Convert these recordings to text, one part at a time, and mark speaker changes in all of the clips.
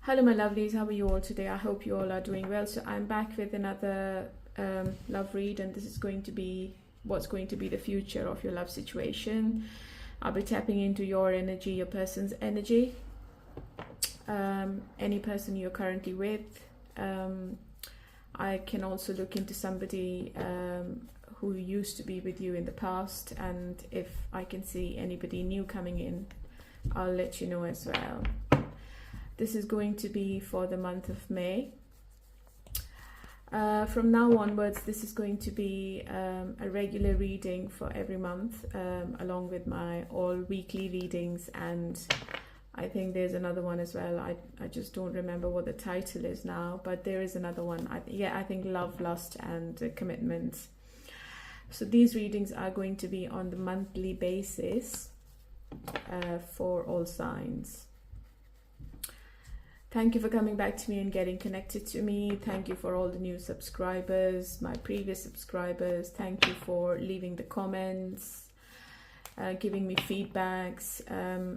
Speaker 1: Hello my lovelies, how are you all today? I hope you all are doing well. So I'm back with another love read, and this is going to be what's going to be the future of your love situation. I'll be tapping into your energy, your person's energy, any person you're currently with. I can also look into somebody who used to be with you in the past, and if I can see anybody new coming in, I'll let you know as well. This is going to be for the month of May. From now onwards, this is going to be a regular reading for every month, along with my all weekly readings, and I think there's another one as well. I just don't remember what the title is now, but there is another one. I think Love, Lust and Commitment. So these readings are going to be on the monthly basis for all signs. Thank you for coming back to me and getting connected to me. Thank you for all the new subscribers, my previous subscribers. Thank you for leaving the comments, giving me feedbacks.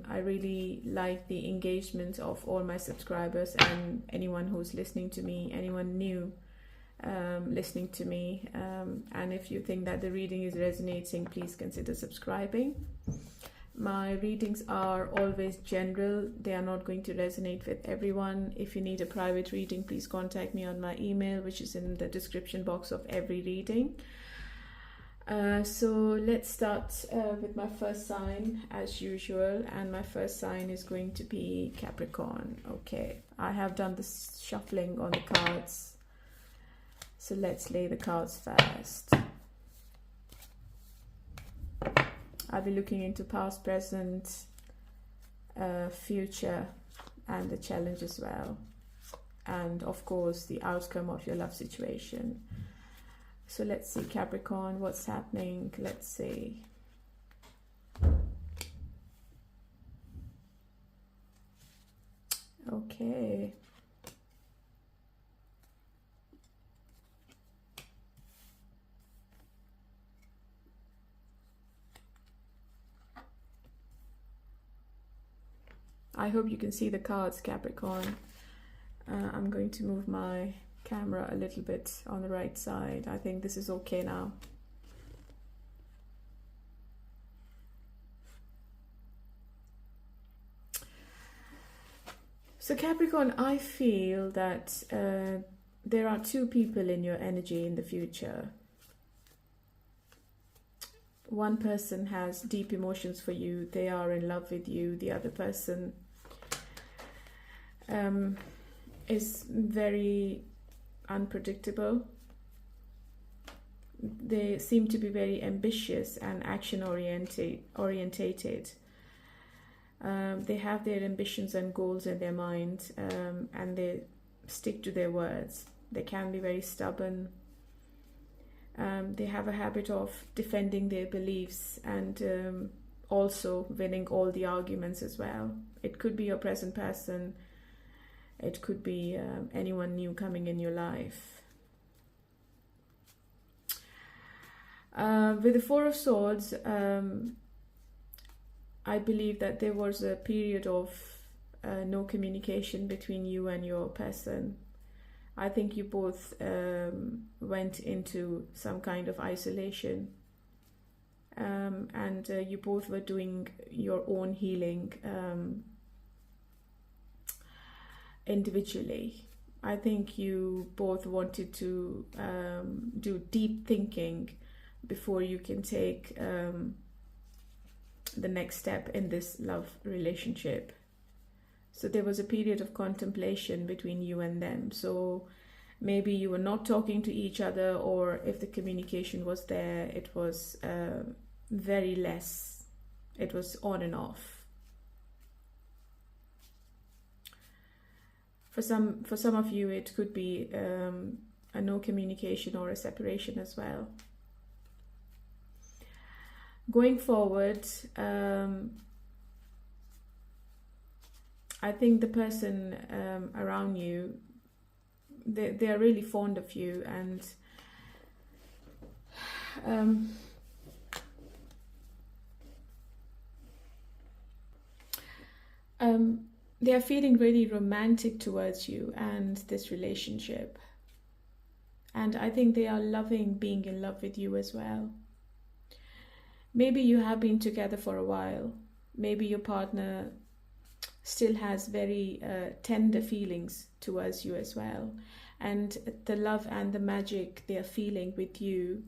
Speaker 1: I really like the engagement of all my subscribers and anyone who's listening to me, anyone new listening to me. And if you think that the reading is resonating, please consider subscribing. My readings are always general. They are not going to resonate with everyone. If you need a private reading, please contact me on my email, which is in the description box of every reading. So let's start with my first sign as usual, and my first sign is going to be Capricorn. Okay, I have done the shuffling on the cards, so let's lay the cards first. I'll be looking into past, present, future, and the challenge as well. And of course, the outcome of your love situation. So let's see, Capricorn, what's happening? Let's see. Okay. I hope you can see the cards, Capricorn. I'm going to move my camera a little bit on the right side. I think this is okay now. So Capricorn, I feel that there are two people in your energy in the future. One person has deep emotions for you. They are in love with you. The other person is very unpredictable. They seem to be very ambitious and action orientated. They have their ambitions and goals in their mind, and they stick to their words. They can be very stubborn. They have a habit of defending their beliefs and also winning all the arguments as well. It could be your present person. It could be anyone new coming in your life. With the Four of Swords, I believe that there was a period of no communication between you and your person. I think you both went into some kind of isolation, and you both were doing your own healing individually. I think you both wanted to do deep thinking before you can take the next step in this love relationship. So there was a period of contemplation between you and them. So maybe you were not talking to each other, or if the communication was there, it was very less. It was on and off. For some of you, it could be a no communication or a separation as well. Going forward, I think the person around you, they are really fond of you, and they are feeling really romantic towards you and this relationship. And I think they are loving being in love with you as well. Maybe you have been together for a while. Maybe your partner still has very tender feelings towards you as well. And the love and the magic they are feeling with you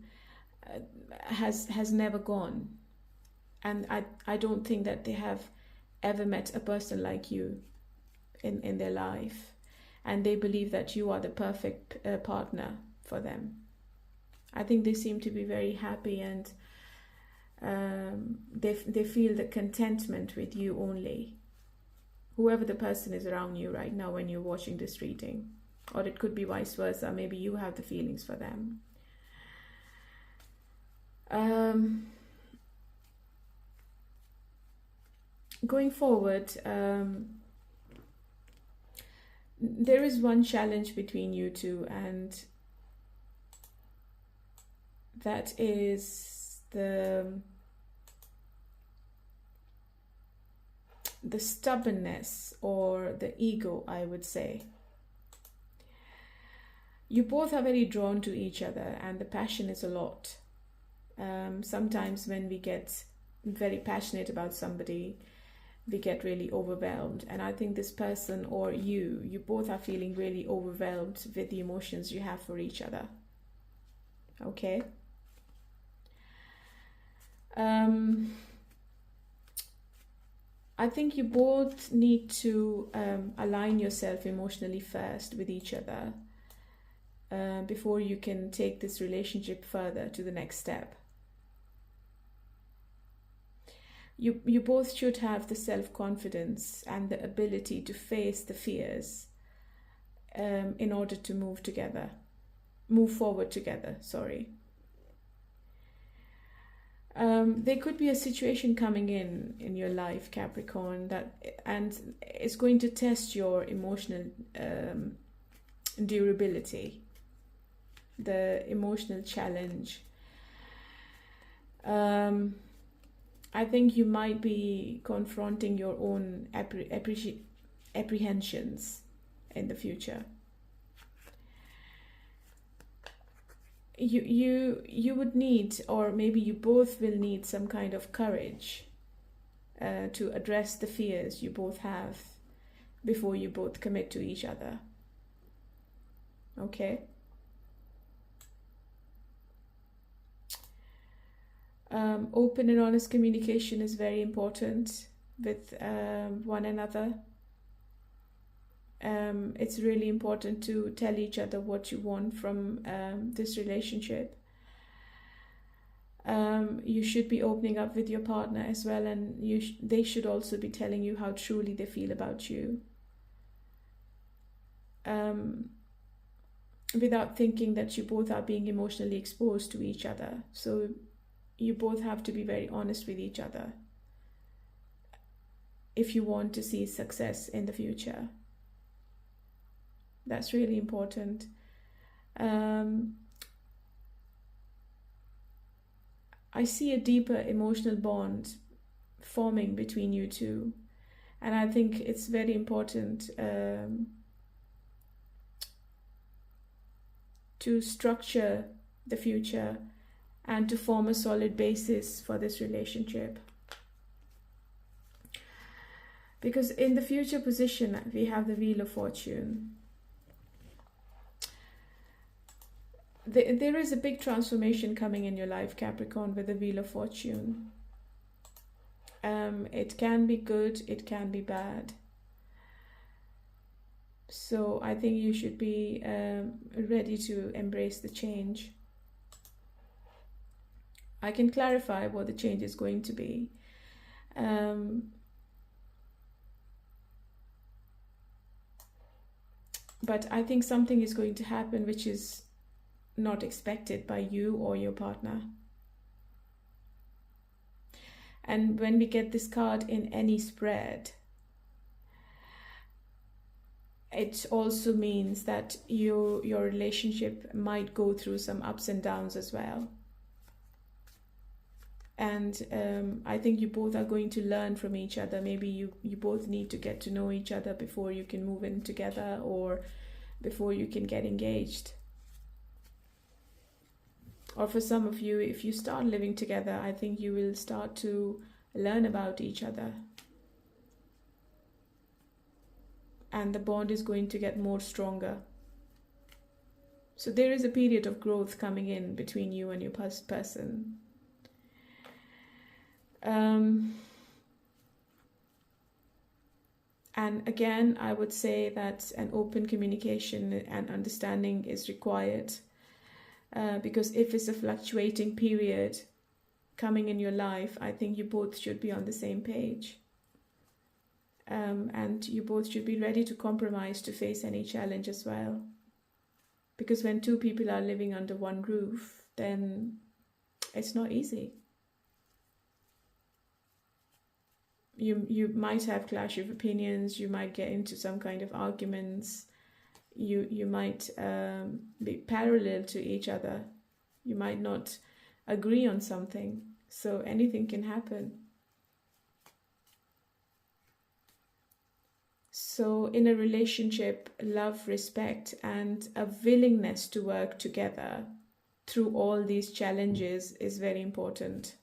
Speaker 1: has never gone. And I don't think that they have ever met a person like you in their life. And they believe that you are the perfect partner for them. I think they seem to be very happy, and they feel the contentment with you only. Whoever the person is around you right now when you're watching this reading. Or it could be vice versa. Maybe you have the feelings for them. Going forward, there is one challenge between you two, and that is the stubbornness or the ego, I would say. You both are very drawn to each other, and the passion is a lot. Sometimes when we get very passionate about somebody, we get really overwhelmed. And I think this person or you both are feeling really overwhelmed with the emotions you have for each other. Okay? I think you both need to align yourself emotionally first with each other before you can take this relationship further to the next step. You both should have the self-confidence and the ability to face the fears in order to move forward together, sorry. There could be a situation coming in your life, Capricorn, and it's going to test your emotional durability, the emotional challenge. I think you might be confronting your own apprehensions in the future. You would need, or maybe you both will need, some kind of courage to address the fears you both have before you both commit to each other. Okay? Open and honest communication is very important with one another. It's really important to tell each other what you want from this relationship. You should be opening up with your partner as well, and they should also be telling you how truly they feel about you. Without thinking that you both are being emotionally exposed to each other. So you both have to be very honest with each other if you want to see success in the future. That's really important. I see a deeper emotional bond forming between you two, and I think it's very important to structure the future and to form a solid basis for this relationship. Because in the future position, we have the Wheel of Fortune. There is a big transformation coming in your life, Capricorn, with the Wheel of Fortune. It can be good, it can be bad. So I think you should be ready to embrace the change. I can clarify what the change is going to be. But I think something is going to happen which is not expected by you or your partner. And when we get this card in any spread, it also means that your relationship might go through some ups and downs as well. And I think you both are going to learn from each other. Maybe you both need to get to know each other before you can move in together, or before you can get engaged. Or for some of you, if you start living together, I think you will start to learn about each other. And the bond is going to get more stronger. So there is a period of growth coming in between you and your person. And again, I would say that an open communication and understanding is required, because if it's a fluctuating period coming in your life, I think you both should be on the same page. And you both should be ready to compromise to face any challenge as well. Because when two people are living under one roof, then it's not easy. You might have clash of opinions, you might get into some kind of arguments, you might be parallel to each other, you might not agree on something, so anything can happen. So in a relationship, love, respect, and a willingness to work together through all these challenges is very important.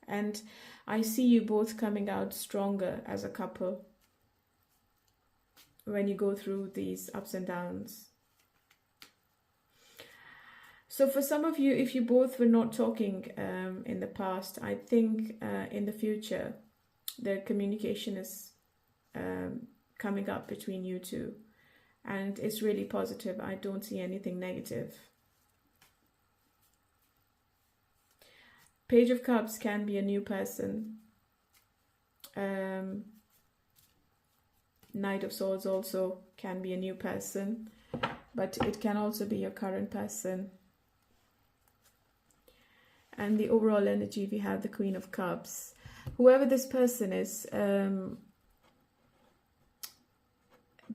Speaker 1: And I see you both coming out stronger as a couple when you go through these ups and downs. So for some of you, if you both were not talking in the past, I think in the future, the communication is coming up between you two. And it's really positive. I don't see anything negative. Page of Cups can be a new person. Knight of Swords also can be a new person, but it can also be your current person. And the overall energy, we have the Queen of Cups. Whoever this person is,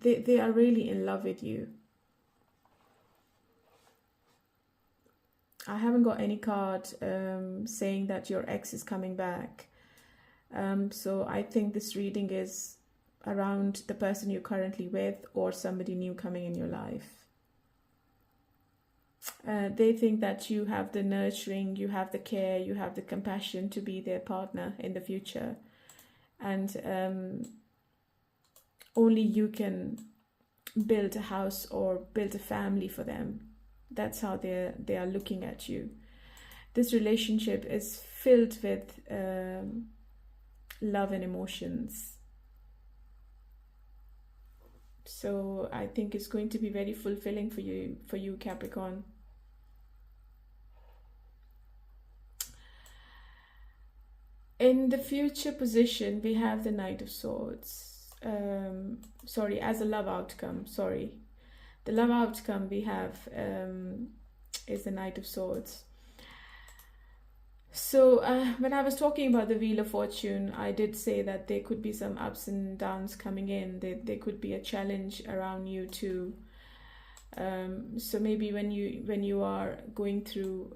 Speaker 1: they are really in love with you. I haven't got any card saying that your ex is coming back. So I think this reading is around the person you're currently with, or somebody new coming in your life. They think that you have the nurturing, you have the care, you have the compassion to be their partner in the future. And only you can build a house or build a family for them. That's how they are looking at you. This relationship is filled with love and emotions. So I think it's going to be very fulfilling for you, Capricorn. In the future position, we have the Knight of Swords. Sorry, as a love outcome, sorry. The love outcome we have is the Knight of Swords. So when I was talking about the Wheel of Fortune, I did say that there could be some ups and downs coming in. There could be a challenge around you too. So maybe when you are going through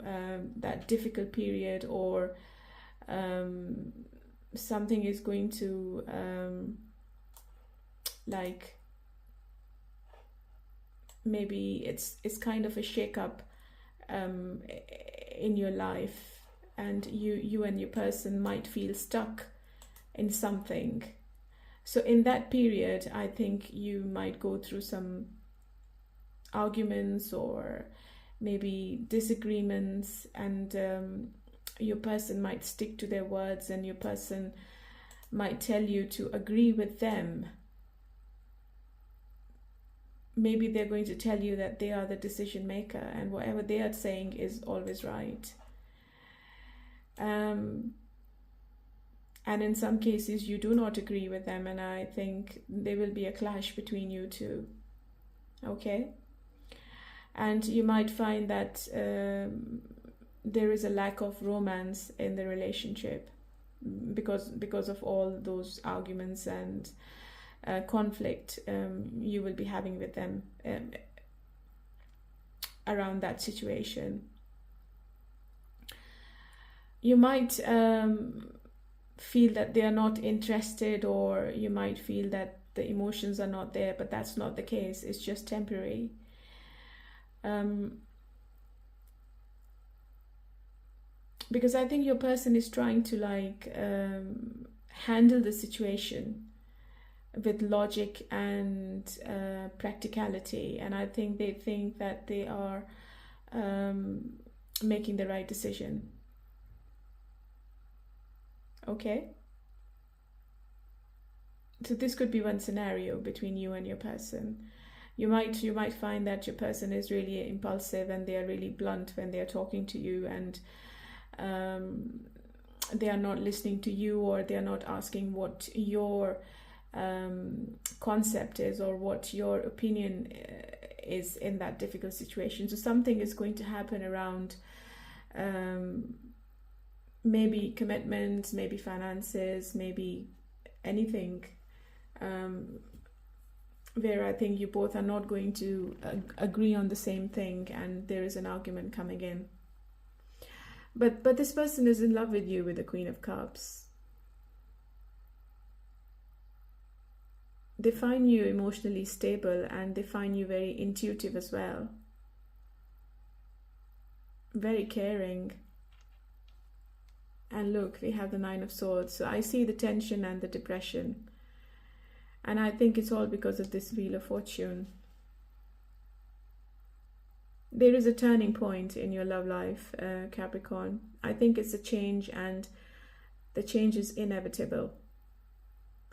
Speaker 1: that difficult period, or something is going to like, maybe it's kind of a shake-up in your life, and you and your person might feel stuck in something. So in that period, I think you might go through some arguments or maybe disagreements, and your person might stick to their words, and your person might tell you to agree with them. Maybe they're going to tell you that they are the decision maker, and whatever they are saying is always right. And in some cases you do not agree with them, and I think there will be a clash between you two. Okay? And you might find that there is a lack of romance in the relationship because of all those arguments and conflict you will be having with them around that situation. You might feel that they are not interested, or you might feel that the emotions are not there, but that's not the case. It's just temporary. Because I think your person is trying to like handle the situation with logic and practicality, and I think they think that they are making the right decision. Okay, so this could be one scenario between you and your person. You might find that your person is really impulsive and they are really blunt when they are talking to you, and they are not listening to you, or they are not asking what your concept is or what your opinion is in that difficult situation. So something is going to happen around maybe commitments, maybe finances, maybe anything, where I think you both are not going to agree on the same thing, and there is an argument coming in. But this person is in love with you, with the Queen of Cups. They find you emotionally stable, and they find you very intuitive as well. Very caring. And look, we have the Nine of Swords. So I see the tension and the depression. And I think it's all because of this Wheel of Fortune. There is a turning point in your love life, Capricorn. I think it's a change, and the change is inevitable.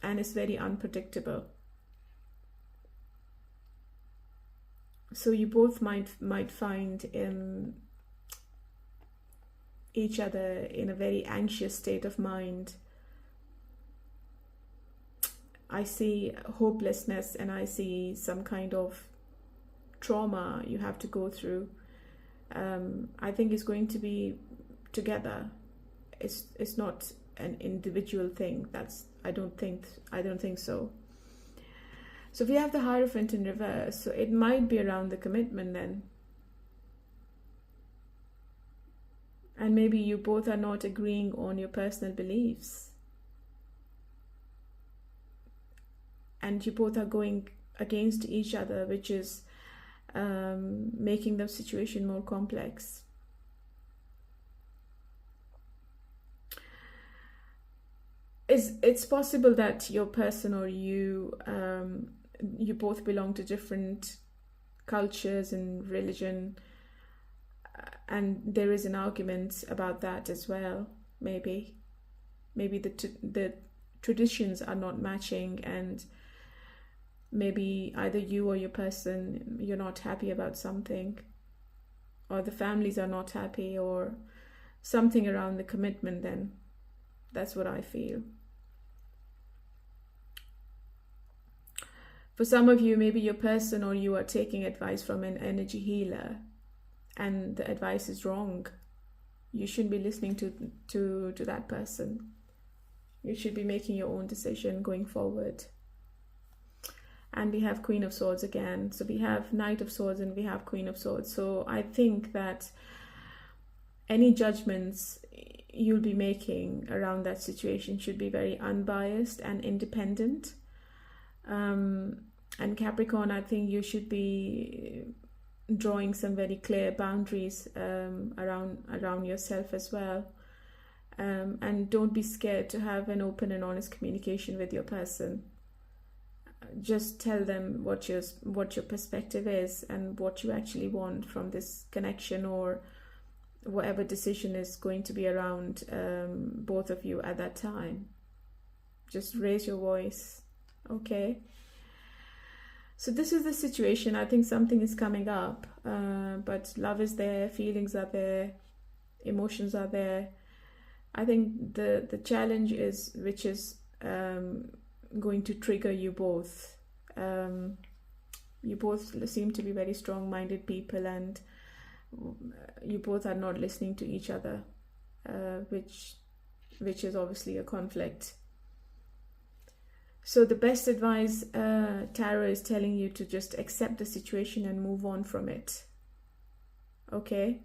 Speaker 1: And it's very unpredictable. So you both might find each other in a very anxious state of mind. I see hopelessness, and I see some kind of trauma you have to go through. I think it's going to be together. It's not an individual thing. I don't think so. So if you have the Hierophant in reverse, so it might be around the commitment then. And maybe you both are not agreeing on your personal beliefs. And you both are going against each other, which is making the situation more complex. It's possible that your person or you both belong to different cultures and religion, and there is an argument about that as well. Maybe the traditions are not matching, and maybe either you or your person, you're not happy about something, or the families are not happy, or something around the commitment then. That's what I feel. For some of you, maybe your person or you are taking advice from an energy healer, and the advice is wrong. You shouldn't be listening to that person. You should be making your own decision going forward. And we have Queen of Swords again. So we have Knight of Swords and we have Queen of Swords. So I think that any judgments you'll be making around that situation should be very unbiased and independent. And Capricorn, I think you should be drawing some very clear boundaries around yourself as well. And don't be scared to have an open and honest communication with your person. Just tell them what your perspective is and what you actually want from this connection, or whatever decision is going to be around both of you at that time. Just raise your voice, okay? So this is the situation. I think something is coming up, but love is there, feelings are there, emotions are there. I think the challenge is, which is going to trigger you both. You both seem to be very strong-minded people, and you both are not listening to each other, which is obviously a conflict. So the best advice, Tarot is telling you to just accept the situation and move on from it. Okay?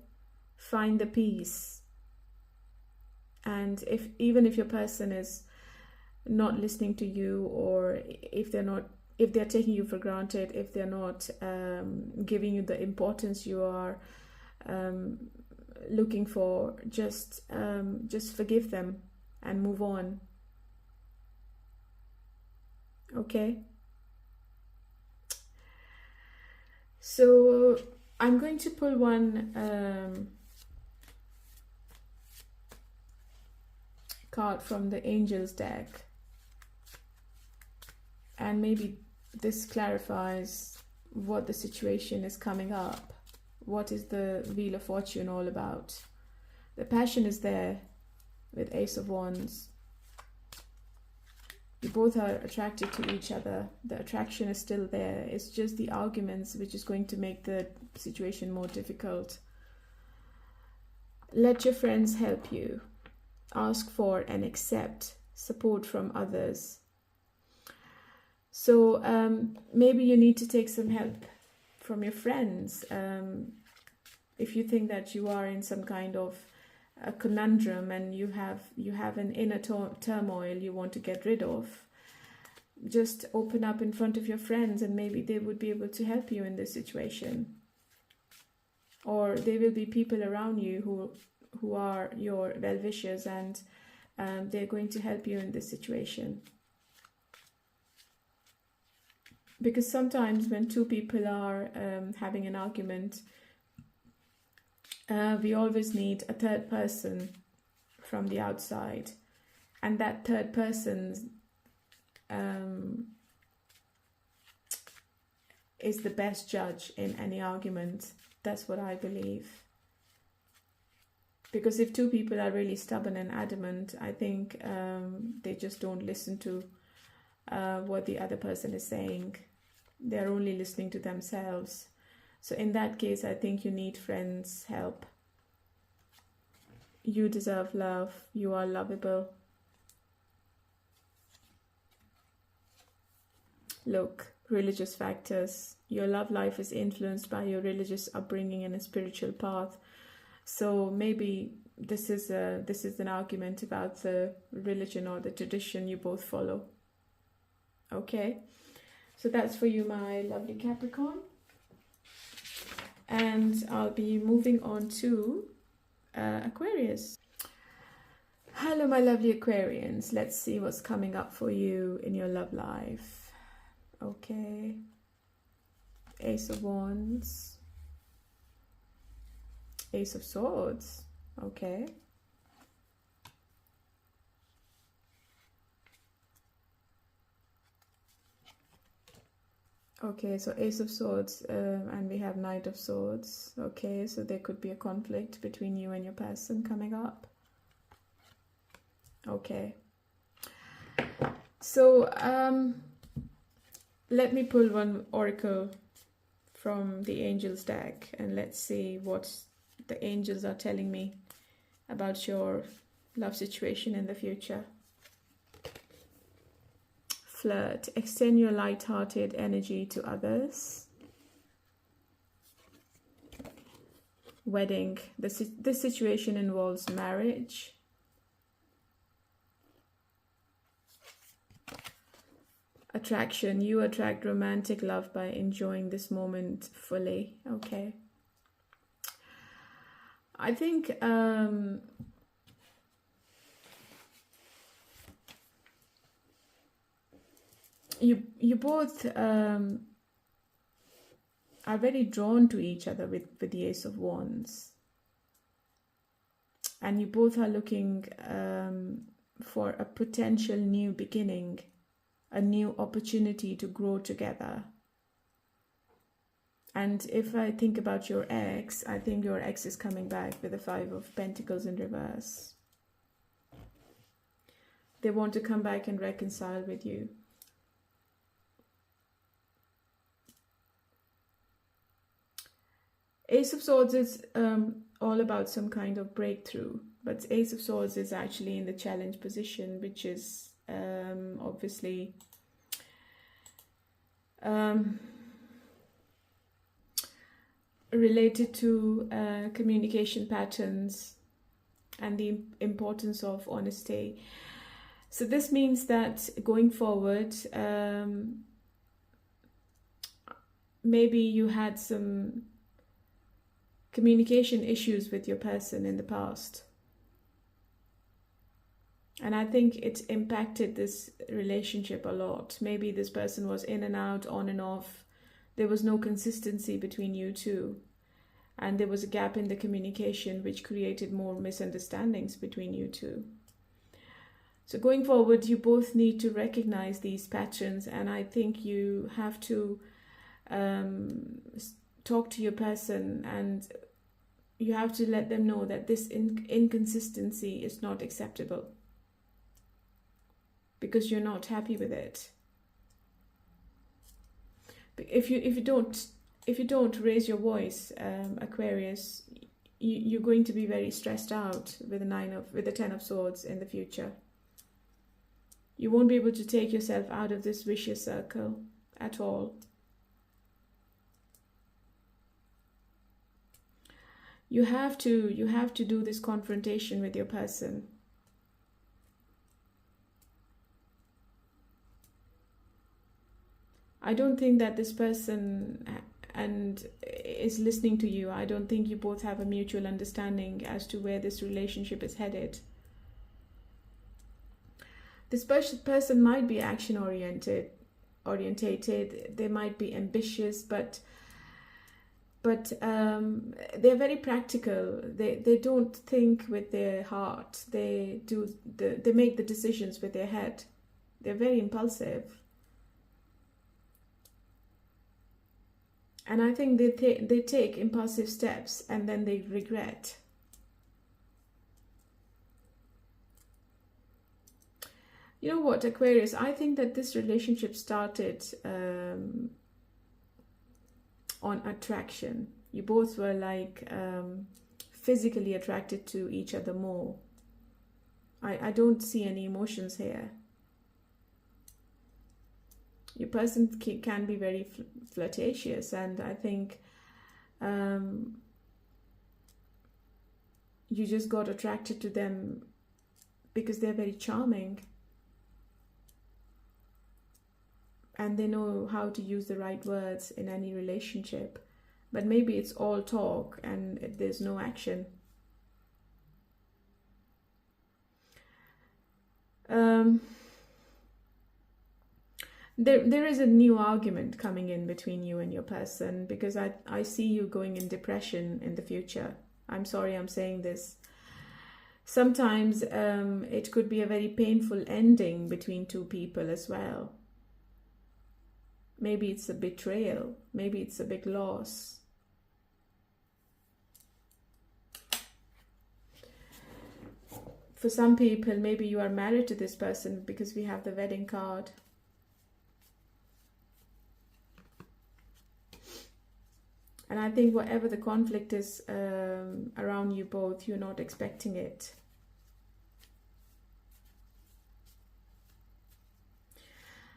Speaker 1: Find the peace. And even if your person is not listening to you, or if they're taking you for granted, if they're not giving you the importance you are looking for, just forgive them and move on. Okay? So I'm going to pull one card from the Angels deck, and maybe this clarifies what the situation is coming up. What is the Wheel of Fortune all about? The passion is there with Ace of Wands. You both are attracted to each other. The attraction is still there. It's just the arguments which is going to make the situation more difficult. Let your friends help you. Ask for and accept support from others. So maybe you need to take some help from your friends. If you think that you are in some kind of a conundrum and you have an inner turmoil you want to get rid of, just open up in front of your friends, and maybe they would be able to help you in this situation. Or there will be people around you who are your well-wishers, and they're going to help you in this situation. Because sometimes when two people are having an argument, we always need a third person from the outside. And that third person is the best judge in any argument. That's what I believe. Because if two people are really stubborn and adamant, I think they just don't listen to what the other person is saying. They're only listening to themselves. So in that case, I think you need friends' help. You deserve love. You are lovable. Look, religious factors. Your love life is influenced by your religious upbringing and a spiritual path. So maybe this is an argument about the religion or the tradition you both follow. Okay? So that's for you, my lovely Capricorn. And I'll be moving on to Aquarius. Hello, my lovely Aquarians. Let's see what's coming up for you in your love life. Okay. Ace of Wands. Ace of Swords. Okay. Okay, so Ace of Swords, and we have Knight of Swords. Okay, so there could be a conflict between you and your person coming up. Okay. So, let me pull one oracle from the Angels deck, and let's see what the angels are telling me about your love situation in the future. Flirt. Extend your light-hearted energy to others. Wedding. This situation involves marriage. Attraction. You attract romantic love by enjoying this moment fully. Okay. I think you both are very drawn to each other with the Ace of Wands, and you both are looking for a potential new beginning, a new opportunity to grow together. And if I think about your ex, I think your ex is coming back with the Five of Pentacles in reverse. They want to come back and reconcile with you. Ace of Swords is all about some kind of breakthrough, but Ace of Swords is actually in the challenge position, which is obviously related to communication patterns, and the importance of honesty. So this means that going forward, maybe you had some communication issues with your person in the past. And I think it impacted this relationship a lot. Maybe this person was in and out, on and off. There was no consistency between you two. And there was a gap in the communication which created more misunderstandings between you two. So going forward, you both need to recognize these patterns, and I think you have to talk to your person, and you have to let them know that this inconsistency is not acceptable because you're not happy with it. If you don't raise your voice, Aquarius, you're going to be very stressed out with the 10 of Swords in the future. You won't be able to take yourself out of this vicious circle at all. You have to do this confrontation with your person. I don't think that this person is listening to you. I don't think you both have a mutual understanding as to where this relationship is headed. This person might be action orientated. They might be ambitious, but they're very practical. They don't think with their heart. They make the decisions with their head. They're very impulsive. And I think they take impulsive steps and then they regret. You know what, Aquarius? I think that this relationship started on attraction. You both were like physically attracted to each other more. I don't see any emotions here. Your person can be very flirtatious, and I think you just got attracted to them because they're very charming and they know how to use the right words in any relationship. But maybe it's all talk and there's no action. There is a new argument coming in between you and your person, because I see you going in depression in the future. I'm sorry I'm saying this. Sometimes it could be a very painful ending between two people as well. Maybe it's a betrayal. Maybe it's a big loss. For some people, maybe you are married to this person because we have the wedding card. And I think whatever the conflict is around you both, you're not expecting it.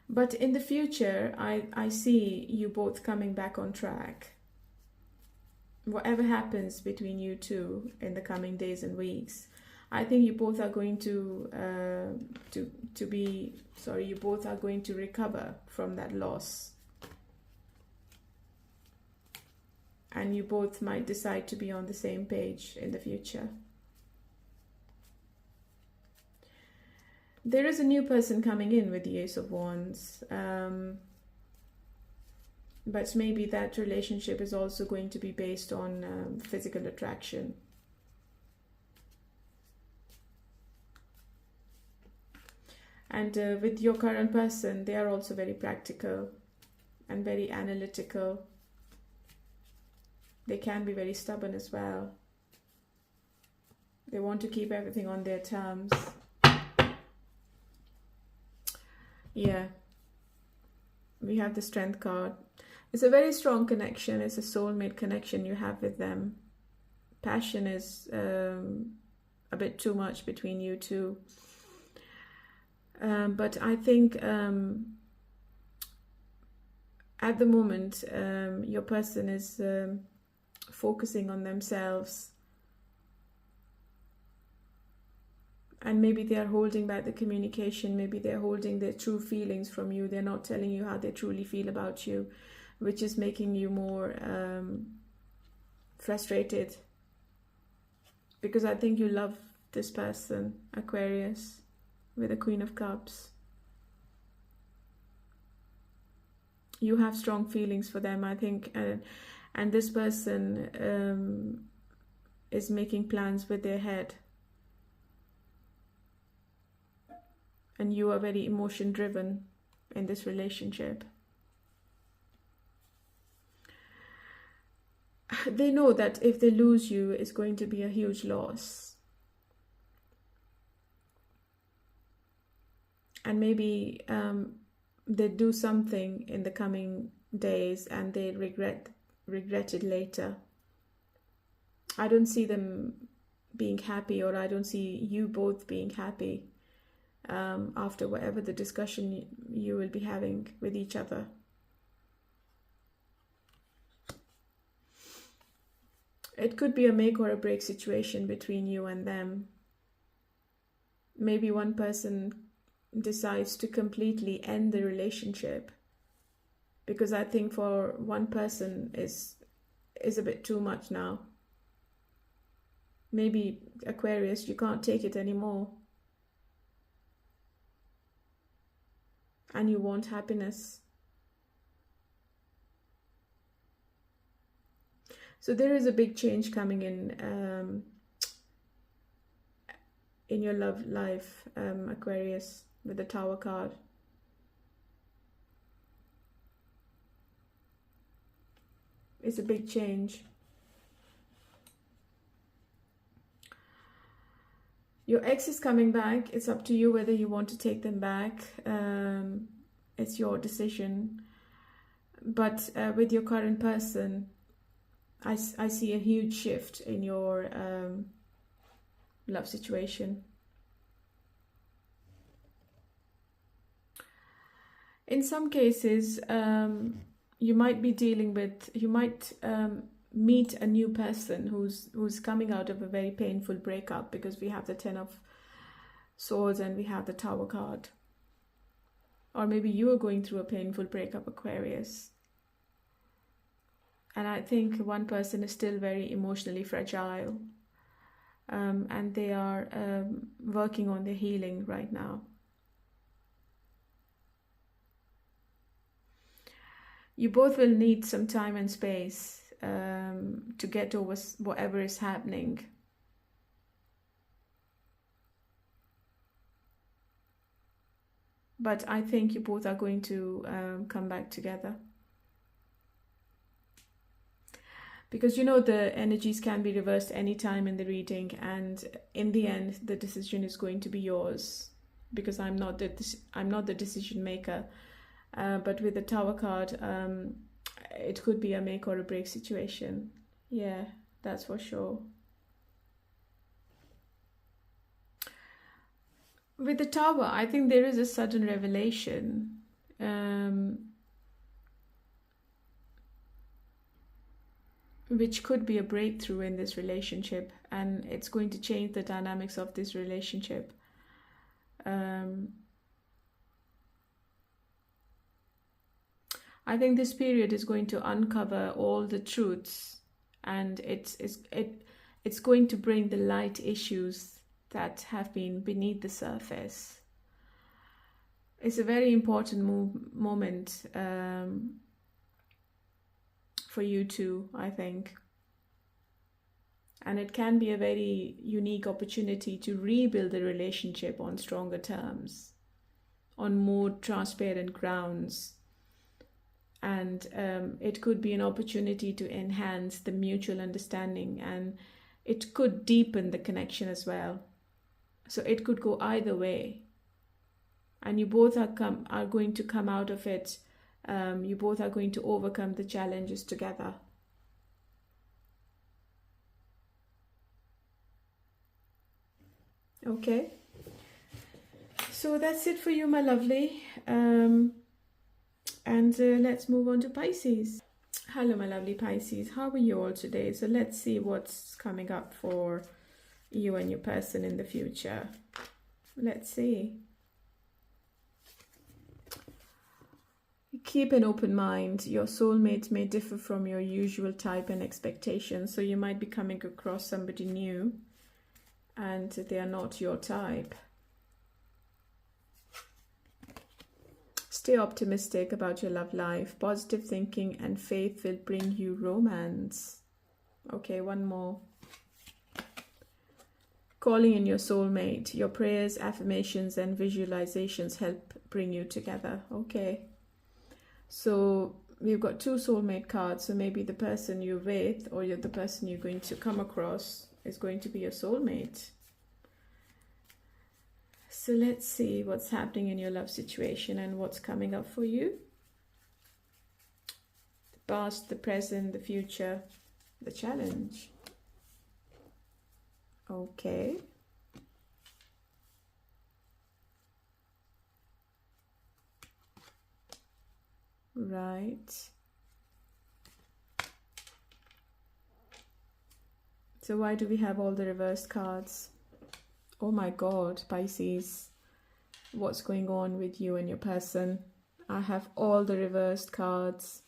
Speaker 1: But in the future, I see you both coming back on track. Whatever happens between you two in the coming days and weeks, I think you both are going you both are going to recover from that loss. And you both might decide to be on the same page in the future. There is a new person coming in with the Ace of Wands. But maybe that relationship is also going to be based on physical attraction. And with your current person, they are also very practical and very analytical. They can be very stubborn as well. They want to keep everything on their terms. Yeah. We have the Strength card. It's a very strong connection. It's a soulmate connection you have with them. Passion is a bit too much between you two. But I think at the moment, your person is focusing on themselves. And maybe they are holding back the communication. Maybe they're holding their true feelings from you. They're not telling you how they truly feel about you, which is making you more frustrated. Because I think you love this person, Aquarius, with the Queen of Cups. You have strong feelings for them, I think. And this person is making plans with their head. And you are very emotion driven in this relationship. They know that if they lose you, it's going to be a huge loss. And maybe they do something in the coming days and they regret it later. I don't see them being happy, or I don't see you both being happy after whatever the discussion you will be having with each other. It could be a make or a break situation between you and them. Maybe one person decides to completely end the relationship, because I think for one person is a bit too much now. Maybe Aquarius, you can't take it anymore. And you want happiness. So there is a big change coming in your love life, Aquarius, with the Tower card. It's a big change. Your ex is coming back. It's up to you whether you want to take them back. It's your decision. But with your current person, I see a huge shift in your love situation. In some cases, you might be dealing with, you might meet a new person who's coming out of a very painful breakup, because we have the Ten of Swords and we have the Tower card. Or maybe you are going through a painful breakup, Aquarius. And I think one person is still very emotionally fragile, and they are working on their healing right now. You both will need some time and space to get over whatever is happening. But I think you both are going to come back together. Because you know the energies can be reversed anytime in the reading, and in the end the decision is going to be yours, because I'm not the decision maker. But with the Tower card, it could be a make or a break situation. Yeah, that's for sure. With the Tower, I think there is a sudden revelation. Which could be a breakthrough in this relationship, and it's going to change the dynamics of this relationship. I think this period is going to uncover all the truths, and it's going to bring the light issues that have been beneath the surface. It's a very important moment for you two, I think. And it can be a very unique opportunity to rebuild the relationship on stronger terms, on more transparent grounds. And it could be an opportunity to enhance the mutual understanding, and it could deepen the connection as well. So it could go either way. And you both are going to come out of it. You both are going to overcome the challenges together. Okay. So that's it for you, my lovely. And let's move on to Pisces. Hello, my lovely Pisces. How are you all today? So let's see what's coming up for you and your person in the future. Let's see. Keep an open mind. Your soulmate may differ from your usual type and expectations. So you might be coming across somebody new and they are not your type. Stay optimistic about your love life. Positive thinking and faith will bring you romance. Okay, one more. Calling in your soulmate. Your prayers, affirmations, and visualizations help bring you together. Okay. So we've got 2 soulmate cards. So maybe the person you're with or the person you're going to come across is going to be your soulmate. So let's see what's happening in your love situation and what's coming up for you. The past, the present, the future, the challenge. Okay. Right. So why do we have all the reversed cards? Oh my God, Pisces. What's going on with you and your person? I have all the reversed cards.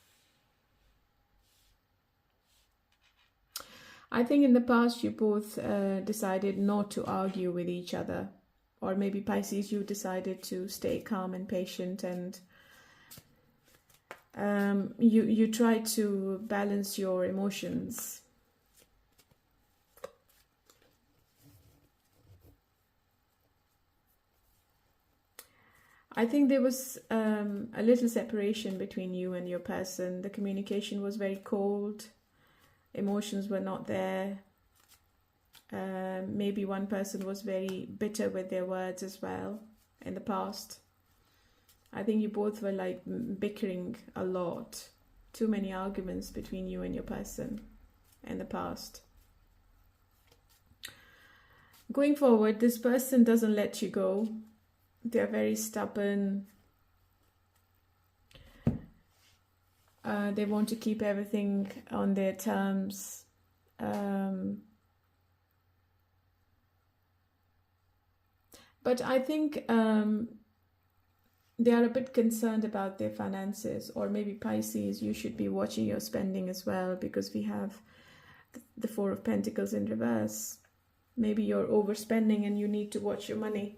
Speaker 1: I think in the past you both decided not to argue with each other. Or maybe Pisces, you decided to stay calm and patient, and you try to balance your emotions. I think there was a little separation between you and your person. The communication was very cold. Emotions were not there. Maybe one person was very bitter with their words as well in the past. I think you both were like bickering a lot. Too many arguments between you and your person in the past. Going forward, this person doesn't let you go. They're very stubborn. They want to keep everything on their terms. But I think they are a bit concerned about their finances, or maybe Pisces, you should be watching your spending as well, because we have the 4 of Pentacles in reverse. Maybe you're overspending and you need to watch your money.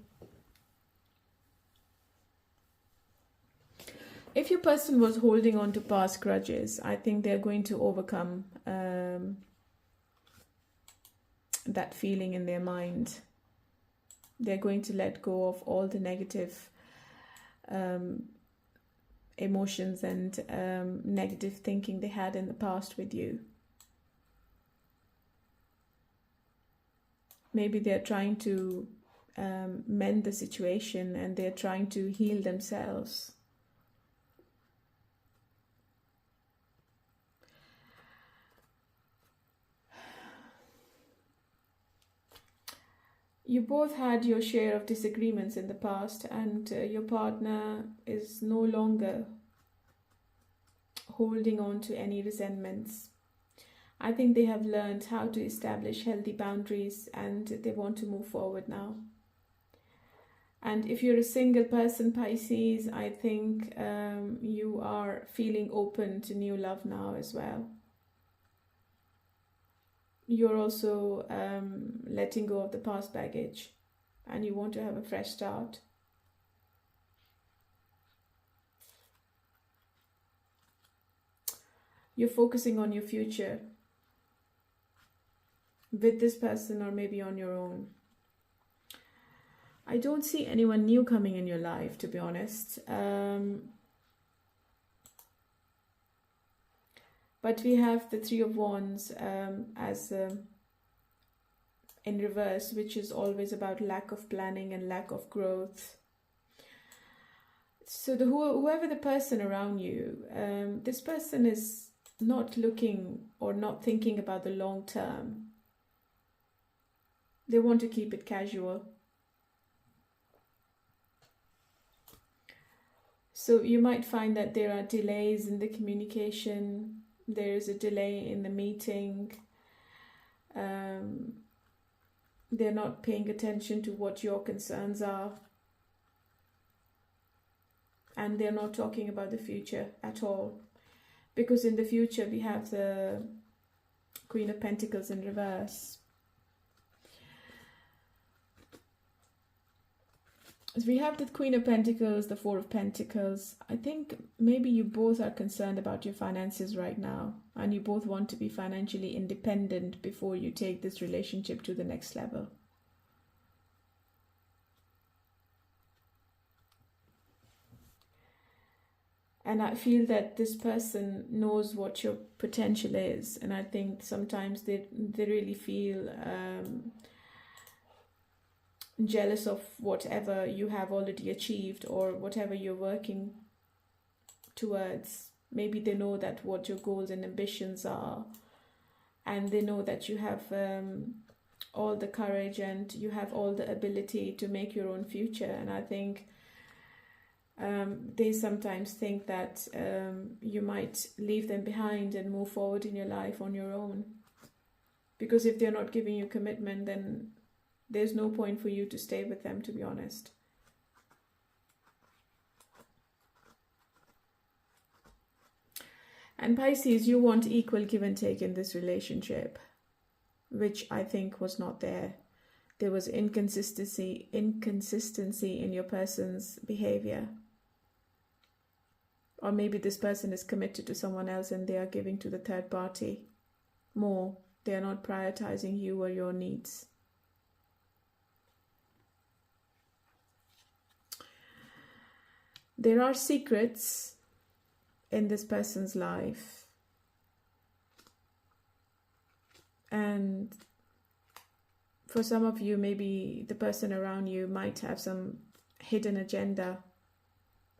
Speaker 1: If your person was holding on to past grudges, I think they're going to overcome that feeling in their mind. They're going to let go of all the negative emotions and negative thinking they had in the past with you. Maybe they're trying to mend the situation and they're trying to heal themselves. You both had your share of disagreements in the past, and your partner is no longer holding on to any resentments. I think they have learned how to establish healthy boundaries and they want to move forward now. And if you're a single person, Pisces, I think you are feeling open to new love now as well. You're also letting go of the past baggage and you want to have a fresh start. You're focusing on your future with this person or maybe on your own. I don't see anyone new coming in your life, to be honest. But we have the 3 of Wands as in reverse, which is always about lack of planning and lack of growth. So whoever the person around you, this person is not looking or not thinking about the long term. They want to keep it casual. So you might find that there are delays in the communication. There is a delay in the meeting. They're not paying attention to what your concerns are. And they're not talking about the future at all. Because in the future we have the Queen of Pentacles in reverse. As we have the Queen of Pentacles, the Four of Pentacles, I think maybe you both are concerned about your finances right now. And you both want to be financially independent before you take this relationship to the next level. And I feel that this person knows what your potential is. And I think sometimes they really feel jealous of whatever you have already achieved or whatever you're working towards. Maybe they know that what your goals and ambitions are. And they know that you have all the courage and you have all the ability to make your own future. And I think they sometimes think that you might leave them behind and move forward in your life on your own. Because if they're not giving you commitment, then there's no point for you to stay with them, to be honest. And Pisces, you want equal give and take in this relationship, which I think was not there. There was inconsistency in your person's behavior. Or maybe this person is committed to someone else and they are giving to the third party more. They are not prioritizing you or your needs. There are secrets in this person's life. And for some of you, maybe the person around you might have some hidden agenda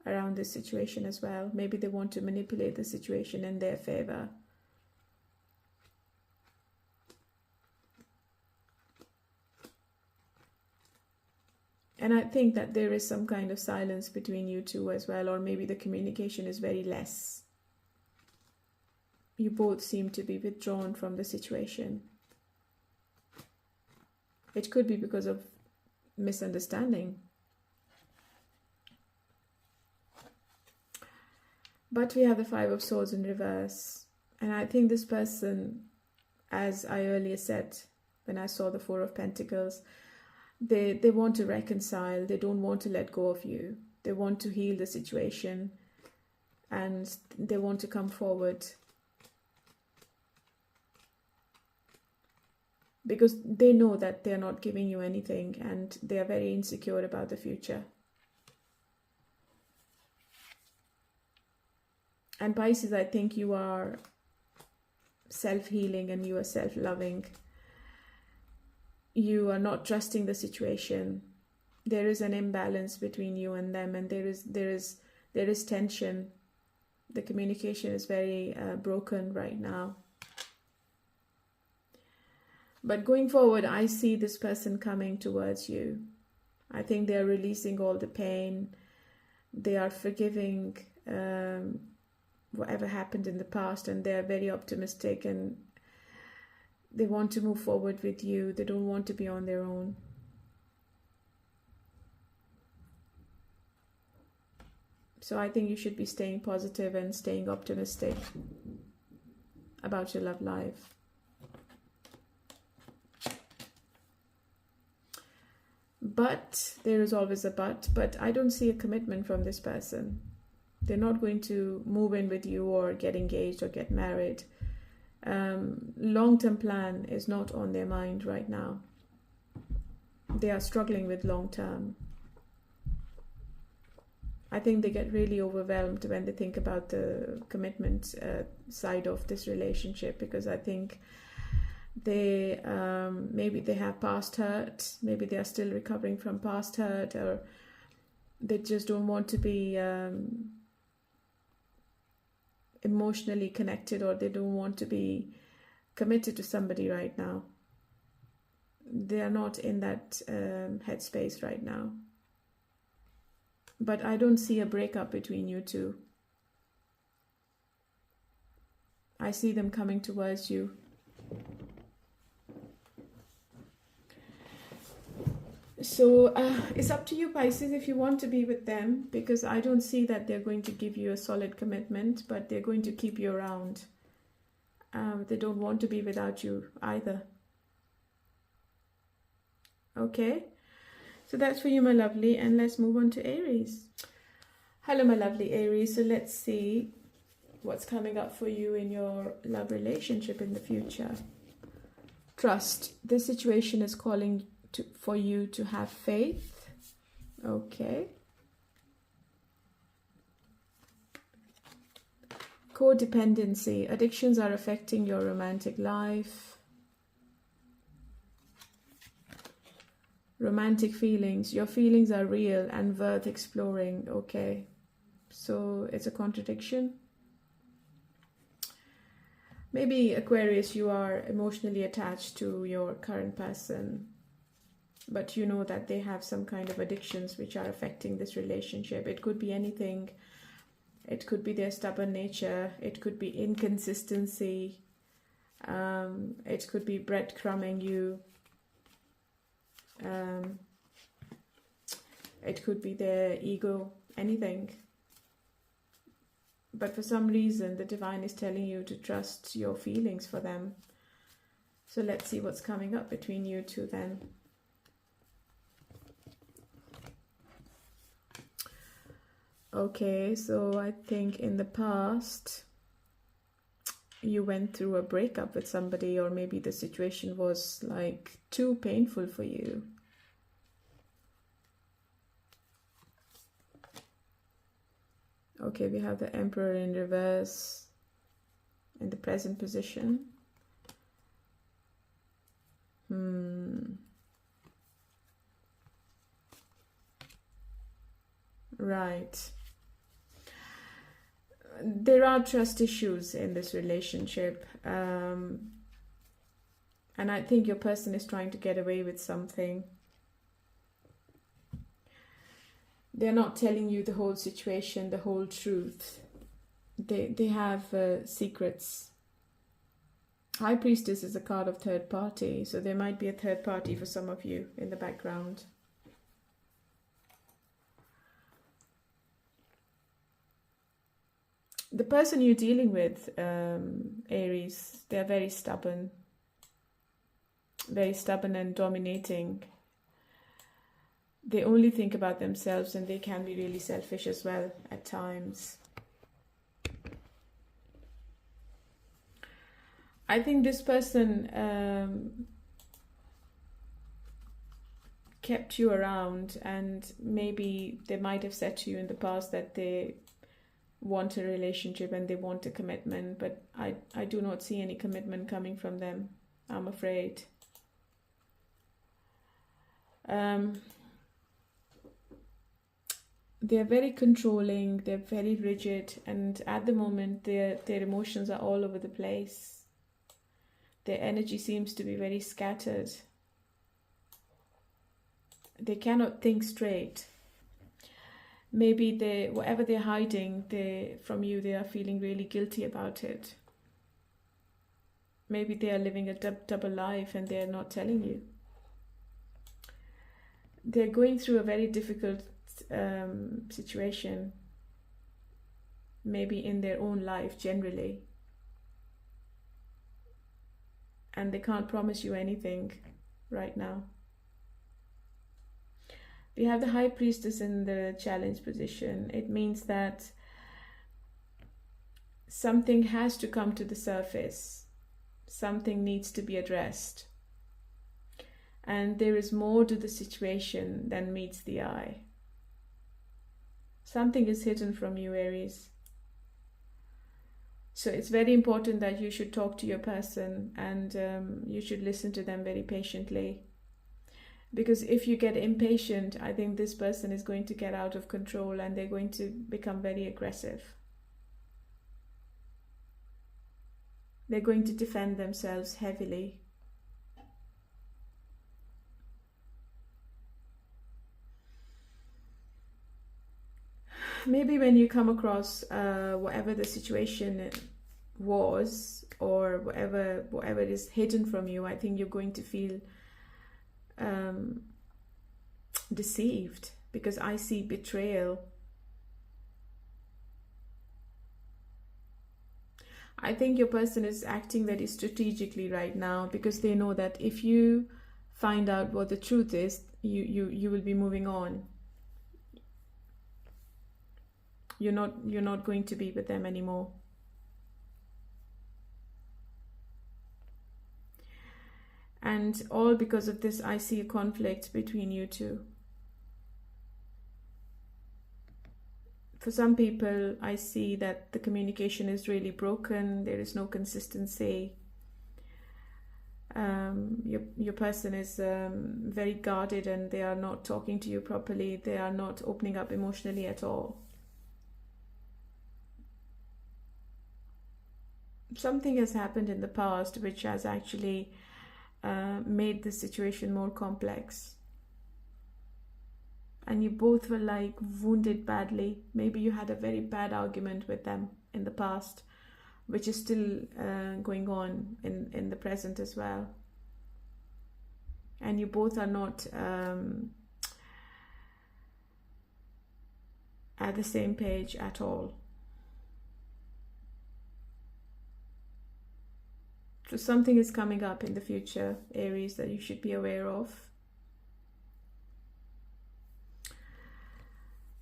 Speaker 1: around this situation as well. Maybe they want to manipulate the situation in their favor. And I think that there is some kind of silence between you two as well, or maybe the communication is very less. You both seem to be withdrawn from the situation. It could be because of misunderstanding. But we have the Five of Swords in reverse. And I think this person, as I earlier said, when I saw the Four of Pentacles, they want to reconcile. They don't want to let go of you. They want to heal the situation. And they want to come forward. Because they know that they're not giving you anything. And they are very insecure about the future. And Pisces, I think you are self-healing and you are self-loving. You are not trusting the situation. There is an imbalance between you and them, and there is tension. The communication is very broken right now. But going forward, I see this person coming towards you. I think they are releasing all the pain. They are forgiving whatever happened in the past, and they are very optimistic and they want to move forward with you. They don't want to be on their own. So I think you should be staying positive and staying optimistic about your love life. But there is always a but I don't see a commitment from this person. They're not going to move in with you or get engaged or get married. Long-term plan is not on their mind right now. They are struggling with long-term. I think they get really overwhelmed when they think about the commitment side of this relationship, because I think they maybe they have past hurt, maybe they are still recovering from past hurt, or they just don't want to be emotionally connected, or they don't want to be committed to somebody right now. They are not in that headspace right now. But I don't see a breakup between you two. I see them coming towards you. So it's up to you, Pisces, if you want to be with them, because I don't see that they're going to give you a solid commitment, but they're going to keep you around. They don't want to be without you either. Okay, so that's for you, my lovely, and let's move on to Aries. Hello, my lovely Aries. So let's see what's coming up for you in your love relationship in the future. Trust. This situation is calling for you to have faith. Okay. Codependency. Addictions are affecting your romantic life. Romantic feelings. Your feelings are real and worth exploring. Okay. So it's a contradiction. Maybe, Aquarius, you are emotionally attached to your current person, but you know that they have some kind of addictions which are affecting this relationship. It could be anything. It could be their stubborn nature. It could be inconsistency. It could be breadcrumbing you. It could be their ego. Anything. But for some reason, the divine is telling you to trust your feelings for them. So let's see what's coming up between you two then. Okay, so I think in the past, you went through a breakup with somebody, or maybe the situation was like too painful for you. Okay, we have the Emperor in reverse in the present position. Right. There are trust issues in this relationship. And I think your person is trying to get away with something. They're not telling you the whole situation, the whole truth. They have secrets. High Priestess is a card of third party, so there might be a third party for some of you in the background. The person you're dealing with, Aries, they're very stubborn and dominating. They only think about themselves, and they can be really selfish as well at times. I think this person kept you around, and maybe they might have said to you in the past that they want a relationship and they want a commitment, but I do not see any commitment coming from them, I'm afraid. They're very controlling, they're very rigid, and at the moment their emotions are all over the place. Their energy seems to be very scattered. They cannot think straight. Maybe whatever they're hiding from you, they are feeling really guilty about it. Maybe they are living a double life and they're not telling you. They're going through a very difficult situation, maybe in their own life generally. And they can't promise you anything right now. We have the High Priestess in the challenge position. It means that something has to come to the surface. Something needs to be addressed. And there is more to the situation than meets the eye. Something is hidden from you, Aries. So it's very important that you should talk to your person, and you should listen to them very patiently. Because if you get impatient, I think this person is going to get out of control and they're going to become very aggressive. They're going to defend themselves heavily. Maybe when you come across whatever the situation was, or whatever is hidden from you, I think you're going to feel deceived, because I see betrayal. I think your person is acting very strategically right now, because they know that if you find out what the truth is, you will be moving on. You're not going to be with them anymore. And all because of this, I see a conflict between you two. For some people, I see that the communication is really broken. There is no consistency. Your person is very guarded, and they are not talking to you properly. They are not opening up emotionally at all. Something has happened in the past which has actually made the situation more complex. And you both were like wounded badly. Maybe you had a very bad argument with them in the past, which is still going on in the present as well. And you both are not at the same page at all. So something is coming up in the future, Aries, that you should be aware of.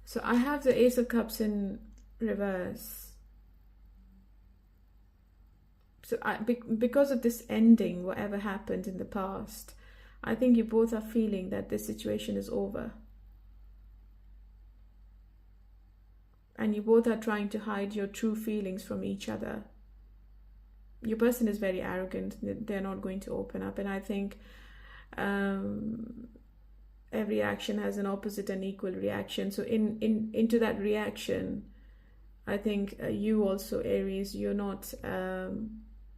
Speaker 1: So I have the Ace of Cups in reverse. So because of this ending, whatever happened in the past, I think you both are feeling that this situation is over. And you both are trying to hide your true feelings from each other. Your person is very arrogant. They're not going to open up. And I think every action has an opposite and equal reaction. So into that reaction, I think you also, Aries, you're not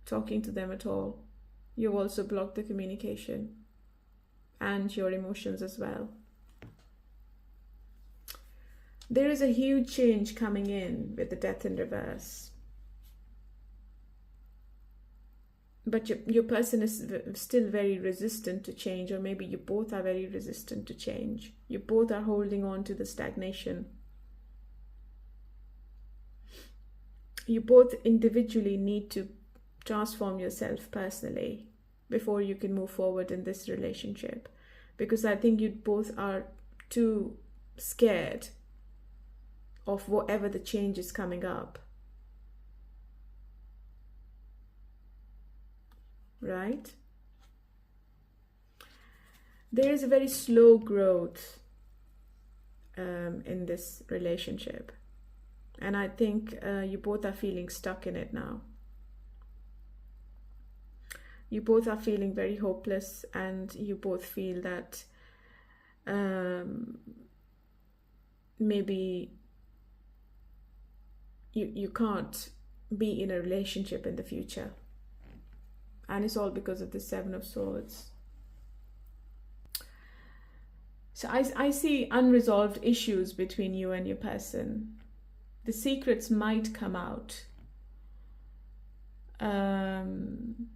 Speaker 1: talking to them at all. You also block the communication and your emotions as well. There is a huge change coming in with the Death in reverse. But your person is still very resistant to change, or maybe you both are very resistant to change. You both are holding on to the stagnation. You both individually need to transform yourself personally before you can move forward in this relationship. Because I think you both are too scared of whatever the change is coming up. Right? There is a very slow growth in this relationship, and I think you both are feeling stuck in it now. You both are feeling very hopeless, and you both feel that maybe you can't be in a relationship in the future. And it's all because of the Seven of Swords. So I see unresolved issues between you and your person. The secrets might come out. And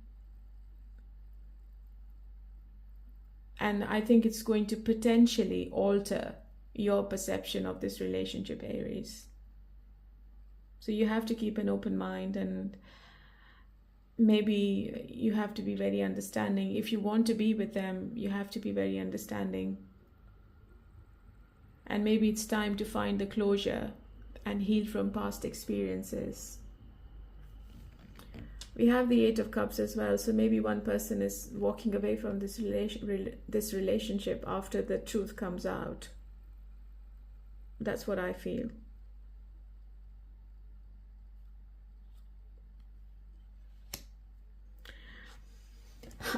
Speaker 1: I think it's going to potentially alter your perception of this relationship, Aries. So you have to keep an open mind, and maybe you have to be very understanding. If you want to be with them, you have to be very understanding. And maybe it's time to find the closure and heal from past experiences. We have the Eight of Cups as well. So maybe one person is walking away from this relationship after the truth comes out. That's what I feel.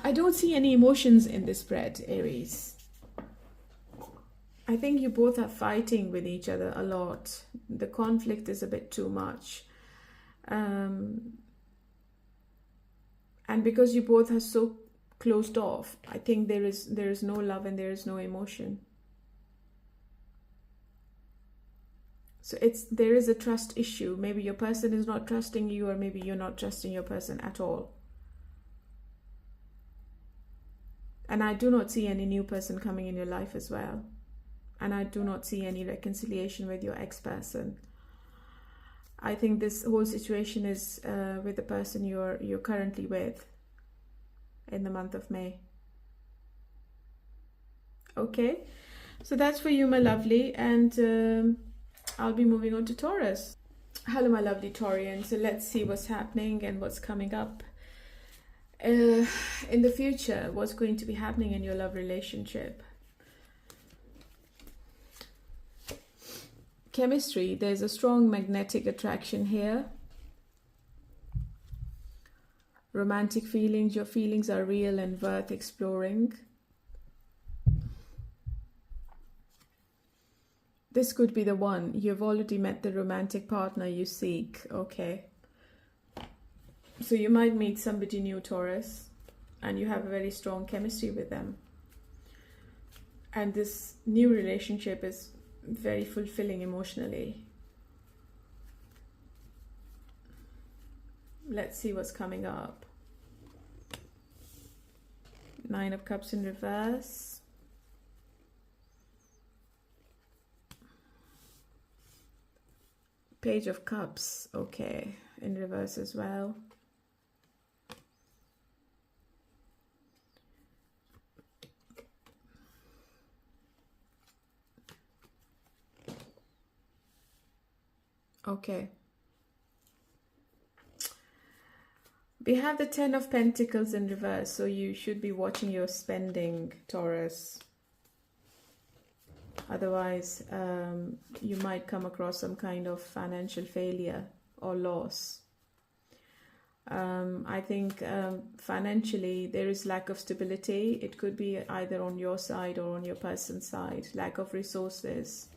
Speaker 1: I don't see any emotions in this spread, Aries. I think you both are fighting with each other a lot. The conflict is a bit too much. And because you both are so closed off, I think there is no love and there is no emotion. So there is a trust issue. Maybe your person is not trusting you, or maybe you're not trusting your person at all. And I do not see any new person coming in your life as well. And I do not see any reconciliation with your ex-person. I think this whole situation is with the person you're currently with in the month of May. Okay, so that's for you, my lovely, and I'll be moving on to Taurus. Hello, my lovely Taurian. So let's see what's happening and what's coming up in the future. What's going to be happening in your love relationship? Chemistry. There's a strong magnetic attraction here. Romantic feelings. Your feelings are real and worth exploring. This could be the one. You've already met the romantic partner you seek. Okay. So you might meet somebody new, Taurus, and you have a very strong chemistry with them. And this new relationship is very fulfilling emotionally. Let's see what's coming up. Nine of Cups in reverse. Page of Cups, okay, in reverse as well. Okay. We have the Ten of Pentacles in reverse, so you should be watching your spending, Taurus. Otherwise, you might come across some kind of financial failure or loss. I think financially there is lack of stability. It could be either on your side or on your person's side, lack of resources.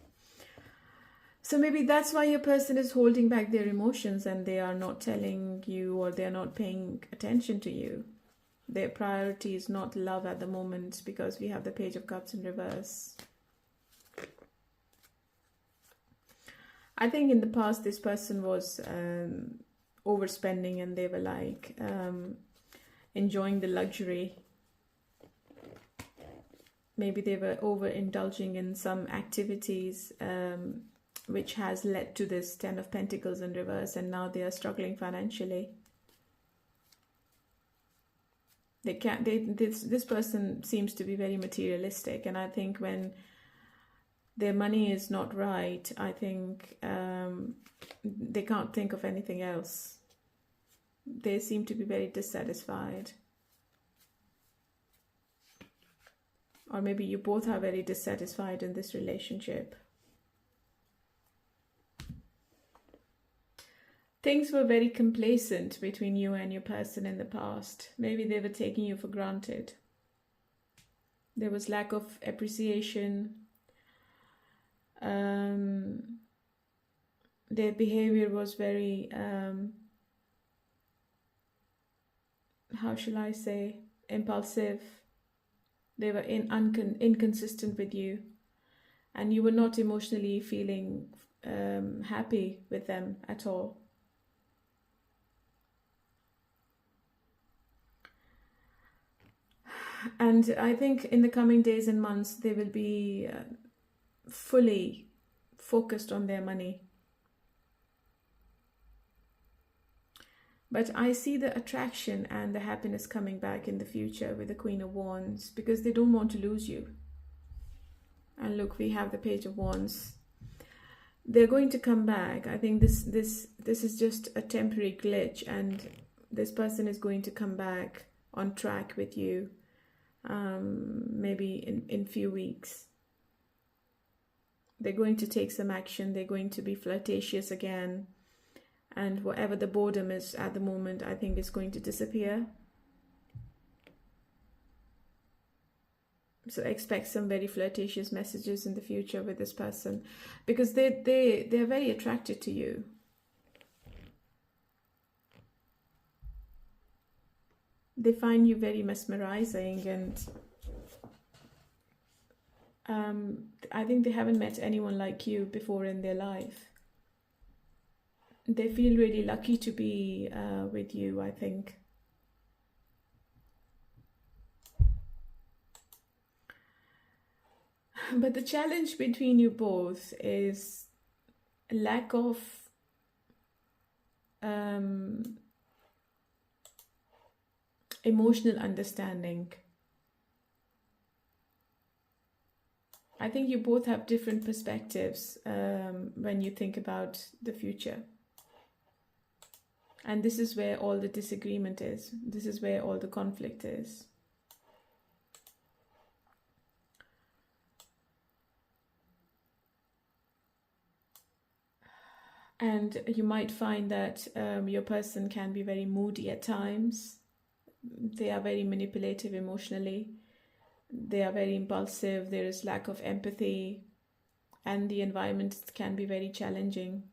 Speaker 1: So maybe that's why your person is holding back their emotions and they are not telling you, or they're not paying attention to you. Their priority is not love at the moment, because we have the Page of Cups in reverse. I think in the past this person was overspending, and they were like enjoying the luxury. Maybe they were overindulging in some activities which has led to this Ten of Pentacles in reverse, and now they are struggling financially. They can't. This person seems to be very materialistic, and I think when their money is not right, I think they can't think of anything else. They seem to be very dissatisfied. Or maybe you both are very dissatisfied in this relationship. Things were very complacent between you and your person in the past. Maybe they were taking you for granted. There was lack of appreciation. Their behavior was very, how shall I say, impulsive. They were inconsistent with you, and you were not emotionally feeling happy with them at all. And I think in the coming days and months, they will be fully focused on their money. But I see the attraction and the happiness coming back in the future with the Queen of Wands, because they don't want to lose you. And look, we have the Page of Wands. They're going to come back. I think this is just a temporary glitch, and this person is going to come back on track with you, maybe in few weeks. They're going to take some action. They're going to be flirtatious again. And whatever the boredom is at the moment, I think is going to disappear. So expect some very flirtatious messages in the future with this person, because they're very attracted to you. They find you very mesmerizing, and I think they haven't met anyone like you before in their life. They feel really lucky to be with you, I think. But the challenge between you both is a lack of emotional understanding. I think you both have different perspectives when you think about the future. And this is where all the disagreement is. This is where all the conflict is. And you might find that your person can be very moody at times. They are very manipulative emotionally. They are very impulsive. There is lack of empathy. And the environment can be very challenging,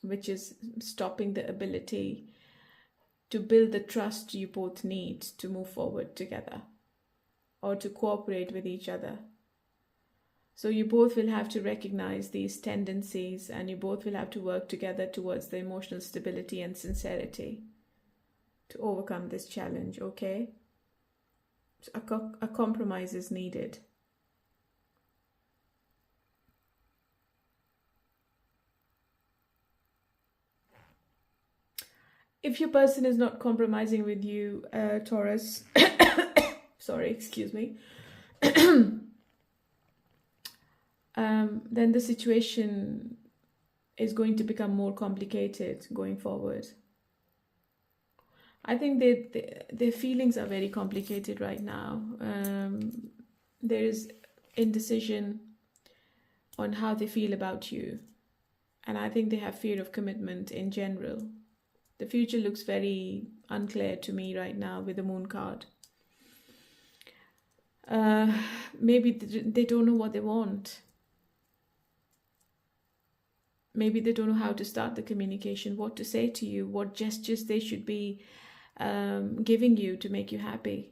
Speaker 1: which is stopping the ability to build the trust you both need to move forward together or to cooperate with each other. So you both will have to recognize these tendencies, and you both will have to work together towards the emotional stability and sincerity to overcome this challenge, okay? So a compromise is needed. If your person is not compromising with you, Taurus, sorry, excuse me, then the situation is going to become more complicated going forward. I think their feelings are very complicated right now. There is indecision on how they feel about you. And I think they have fear of commitment in general. The future looks very unclear to me right now with the moon card. Maybe they don't know what they want. Maybe they don't know how to start the communication, what to say to you, what gestures they should be giving you to make you happy.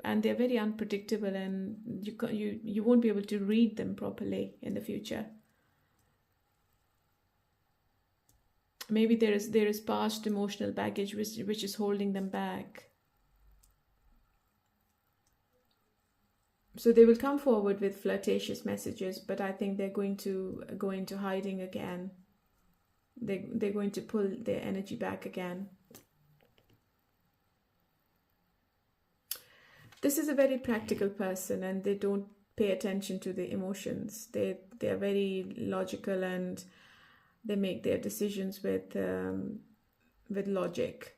Speaker 1: And they're very unpredictable, and you won't be able to read them properly in the future. Maybe there is past emotional baggage which is holding them back. So they will come forward with flirtatious messages, but I think they're going to go into hiding again. They're going to pull their energy back again. This is a very practical person, and they don't pay attention to the emotions. They are very logical, and they make their decisions with logic.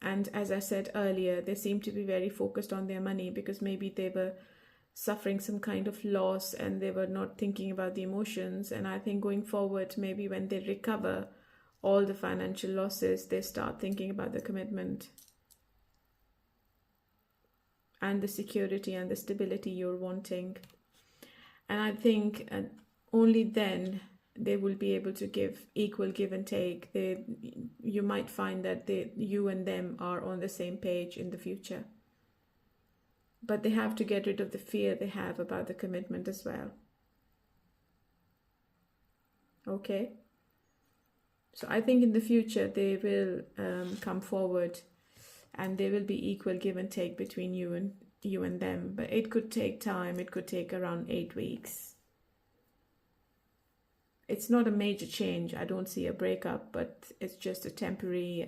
Speaker 1: And as I said earlier, they seem to be very focused on their money because maybe they were suffering some kind of loss and they were not thinking about the emotions. And I think going forward, maybe when they recover all the financial losses, they start thinking about the commitment and the security and the stability you're wanting. And I think only then they will be able to give equal give and take. You might find that you and them are on the same page in the future. But they have to get rid of the fear they have about the commitment as well. Okay? So I think in the future they will come forward, and there will be equal give and take between you and them. But it could take time. It could take around 8 weeks. It's not a major change. I don't see a breakup, but it's just a temporary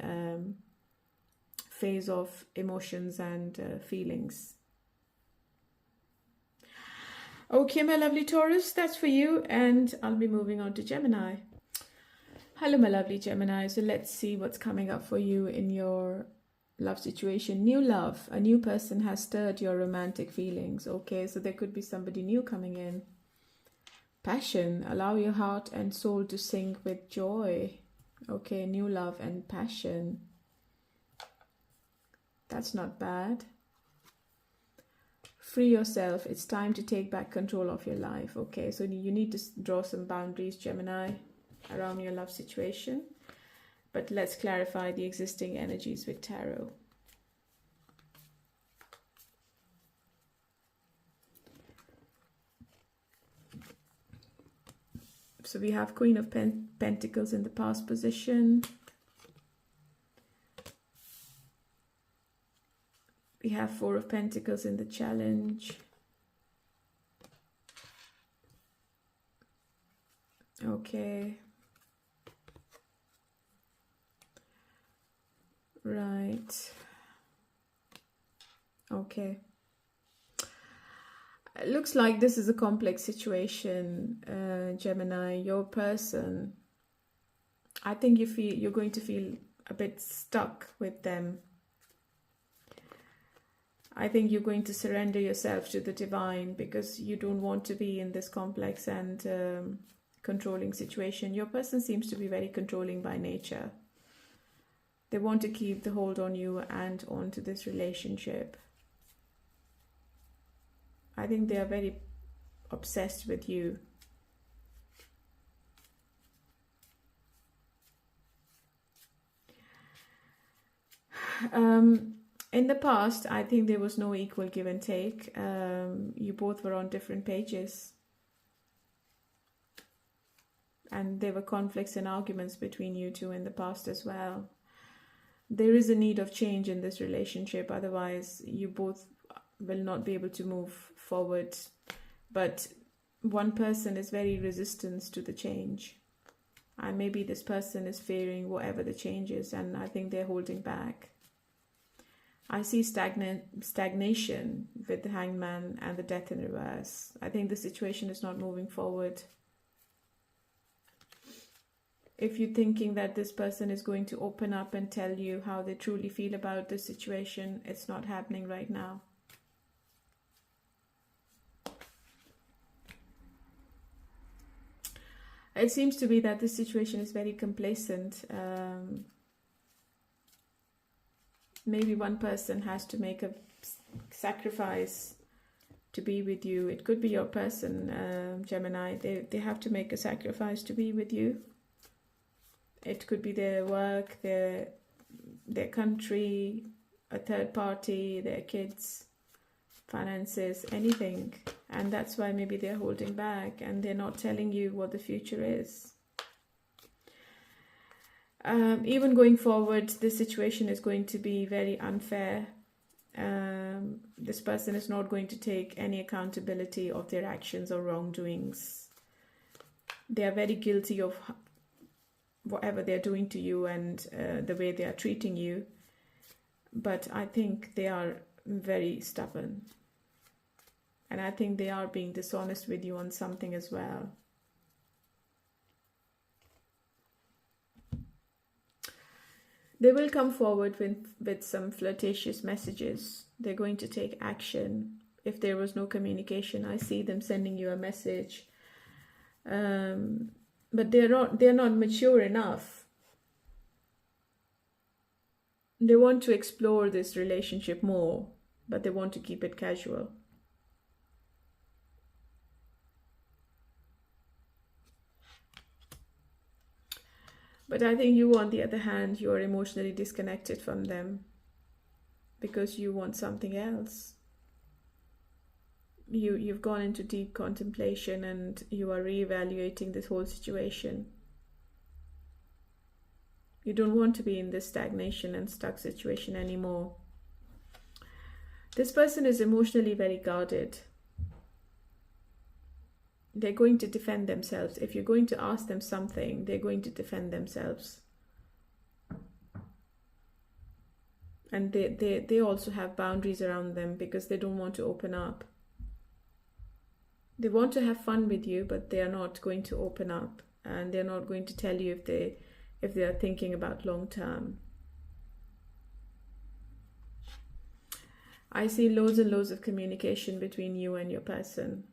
Speaker 1: phase of emotions and feelings. Okay, my lovely Taurus, that's for you, and I'll be moving on to Gemini. Hello, my lovely Gemini. So let's see what's coming up for you in your love situation. New love. A new person has stirred your romantic feelings. Okay, so there could be somebody new coming in. Passion. Allow your heart and soul to sing with joy. Okay, new love and passion. That's not bad. Free yourself. It's time to take back control of your life. Okay, so you need to draw some boundaries, Gemini, around your love situation. But let's clarify the existing energies with tarot. So we have Queen of Pentacles in the past position. We have Four of Pentacles in the challenge. Okay. Right. Okay. It looks like this is a complex situation, Gemini. Your person, I think you're going to feel a bit stuck with them. I think you're going to surrender yourself to the divine because you don't want to be in this complex and controlling situation. Your person seems to be very controlling by nature. They want to keep the hold on you and onto this relationship. I think they are very obsessed with you. In the past, I think there was no equal give and take. You both were on different pages. And there were conflicts and arguments between you two in the past as well. There is a need of change in this relationship. Otherwise, you both will not be able to move forward. But one person is very resistant to the change. And maybe this person is fearing whatever the change is. And I think they're holding back. I see stagnation with the Hangman and the Death in reverse. I think the situation is not moving forward. If you're thinking that this person is going to open up and tell you how they truly feel about the situation, it's not happening right now. It seems to be that the situation is very complacent. Maybe one person has to make a sacrifice to be with you. It could be your person, Gemini. They have to make a sacrifice to be with you. It could be their work, their country, a third party, their kids, finances, anything. And that's why maybe they're holding back and they're not telling you what the future is. Even going forward, this situation is going to be very unfair. This person is not going to take any accountability of their actions or wrongdoings. They are very guilty of whatever they're doing to you and the way they are treating you. But I think they are very stubborn. And I think they are being dishonest with you on something as well. They will come forward with some flirtatious messages. They're going to take action. If there was no communication, I see them sending you a message. But they're not mature enough. They want to explore this relationship more, but they want to keep it casual. But I think you, on the other hand, you are emotionally disconnected from them because you want something else. You've gone into deep contemplation and you are reevaluating this whole situation. You don't want to be in this stagnation and stuck situation anymore. This person is emotionally very guarded. They're going to defend themselves. If you're going to ask them something, they're going to defend themselves. And they also have boundaries around them because they don't want to open up. They want to have fun with you, but they are not going to open up. And they're not going to tell you if they are thinking about long term. I see loads and loads of communication between you and your person.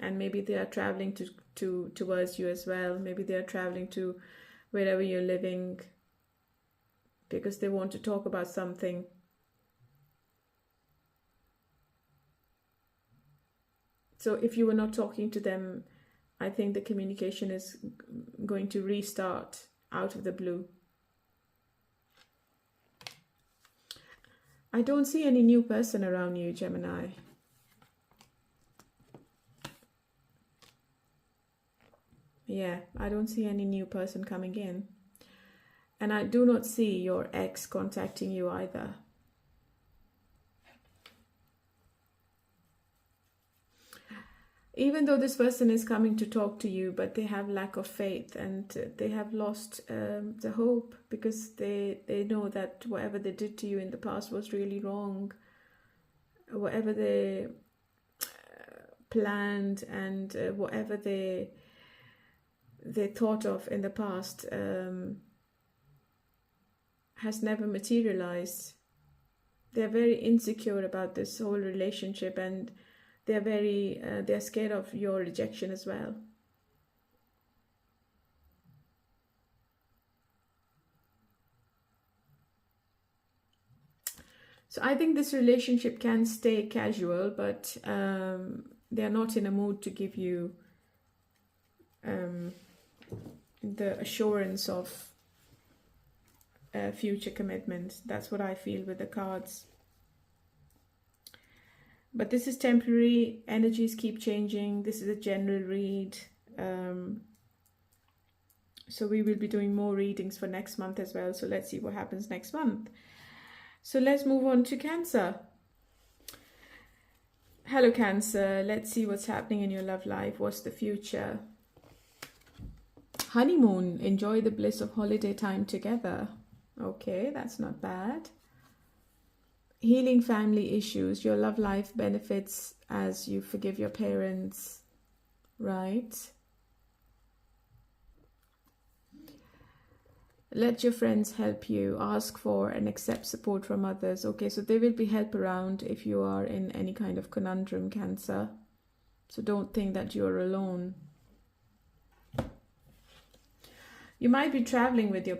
Speaker 1: And maybe they are traveling towards you as well. Maybe they are traveling to wherever you're living because they want to talk about something. So if you were not talking to them, I think the communication is going to restart out of the blue. I don't see any new person around you, Gemini. Yeah, I don't see any new person coming in. And I do not see your ex contacting you either. even though this person is coming to talk to you, but they have lack of faith, and they have lost the hope, because they know that whatever they did to you in the past was really wrong. Whatever they planned and whatever they thought of in the past has never materialized. They're very insecure about this whole relationship, and they're scared of your rejection as well. So I think this relationship can stay casual, but they're not in a mood to give you the assurance of future commitment. That's what I feel with the cards. But this is temporary. Energies keep changing. This is a general read. So we will be doing more readings for next month as well. So let's see what happens next month. So let's move on to Cancer. Hello Cancer. Let's see what's happening in your love life. What's the future? Honeymoon. Enjoy the bliss of holiday time together. Okay, that's not bad. Healing family issues. Your love life benefits as you forgive your parents, right? Let your friends help you. Ask for and accept support from others. Okay, so there will be help around if you are in any kind of conundrum, Cancer. So don't think that you're alone. You might be traveling with your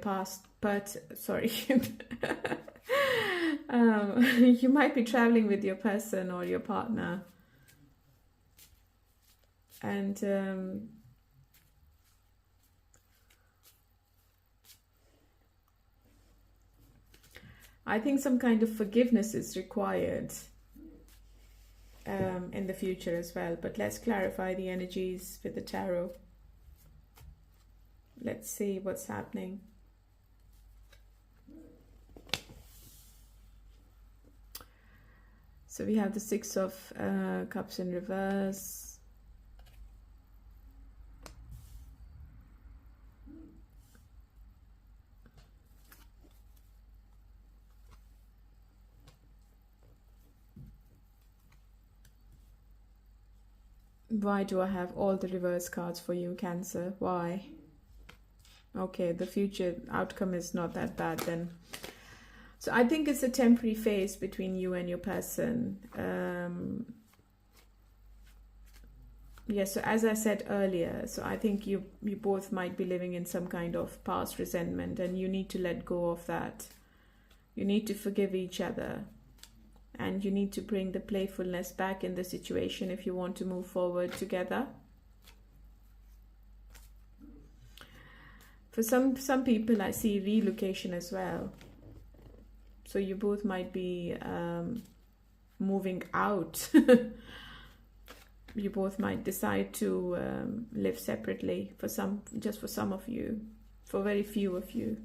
Speaker 1: you might be traveling with your person or your partner, and I think some kind of forgiveness is required in the future as well. But let's clarify the energies with the tarot. Let's see what's happening. So we have the Six of Cups in reverse. Why do I have all the reverse cards for you, Cancer? Why? Okay, the future outcome is not that bad then. So I think it's a temporary phase between you and your person. Yeah, so as I said earlier, so I think you both might be living in some kind of past resentment, and you need to let go of that. You need to forgive each other, and you need to bring the playfulness back in the situation if you want to move forward together. For some people, I see relocation as well. So you both might be moving out. You both might decide to live separately for some of you, for very few of you.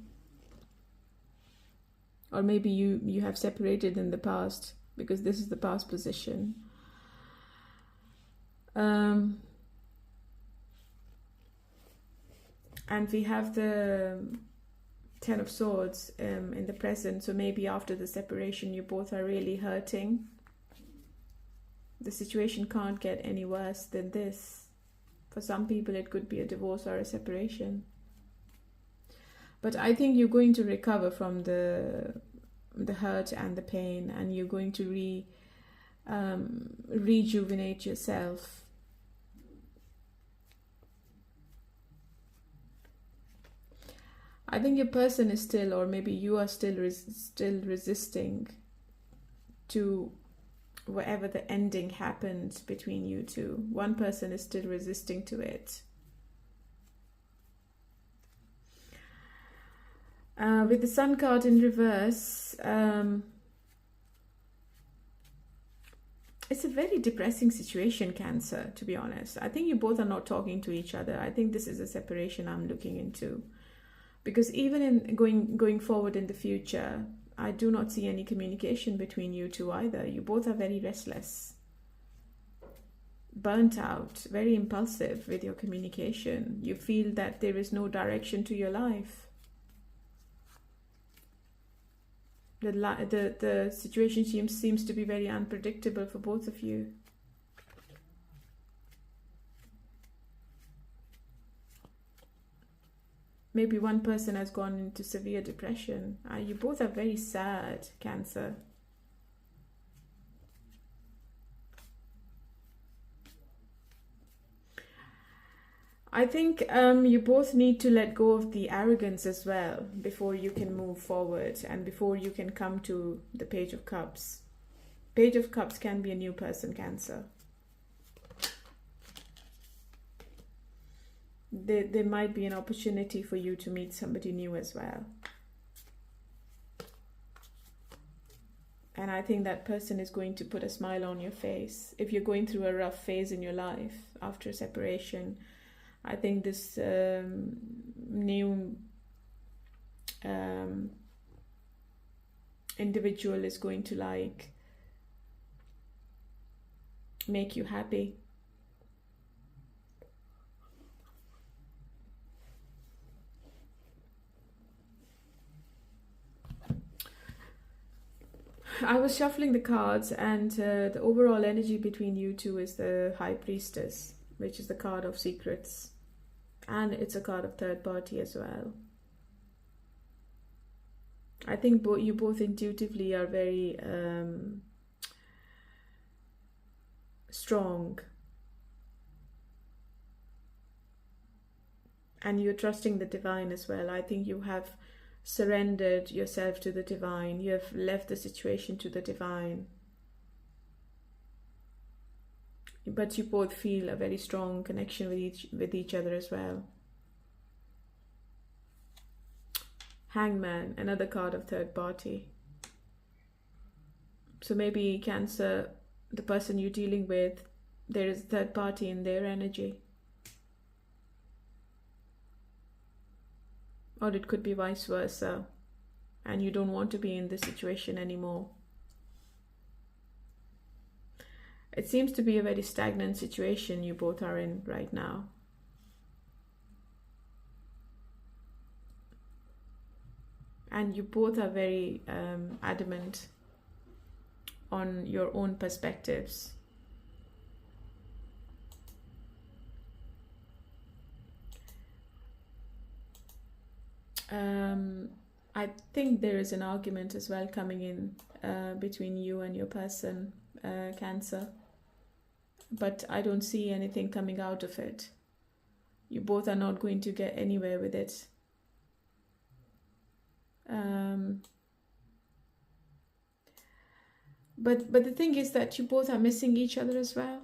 Speaker 1: Or maybe you have separated in the past, because this is the past position. And we have the Ten of Swords in the present. So maybe after the separation, you both are really hurting. The situation can't get any worse than this. For some people, it could be a divorce or a separation. But I think you're going to recover from the hurt and the pain, and you're going to rejuvenate yourself. I think your person is still, or maybe you are still resisting to whatever the ending happened between you two. One person is still resisting to it. With the Sun card in reverse, it's a very depressing situation, Cancer, to be honest. I think you both are not talking to each other. I think this is a separation I'm looking into. Because even in going forward in the future, I do not see any communication between you two either. You both are very restless. burnt out, very impulsive with your communication. You feel that there is no direction to your life. The situation seems to be very unpredictable for both of you. Maybe one person has gone into severe depression. You both are very sad, Cancer. I think you both need to let go of the arrogance as well before you can move forward and before you can come to the Page of Cups. Page of Cups can be a new person, Cancer. There might be an opportunity for you to meet somebody new as well. And I think that person is going to put a smile on your face. If you're going through a rough phase in your life after separation, I think this new individual is going to like make you happy. I was shuffling the cards, and the overall energy between you two is the High Priestess, which is the card of secrets, and it's a card of third party as well. I think you both intuitively are very strong, and you're trusting the divine as well. I think you have surrendered yourself to the divine. You have left the situation to the divine. But you both feel a very strong connection with each other as well. Hangman, another card of third party. So maybe Cancer, the person you're dealing with, there is a third party in their energy. Or it could be vice versa, and you don't want to be in this situation anymore. It seems to be a very stagnant situation you both are in right now. And you both are very adamant on your own perspectives. I think there is an argument as well coming in between you and your person, Cancer. But I don't see anything coming out of it. You both are not going to get anywhere with it. But the thing is that you both are missing each other as well.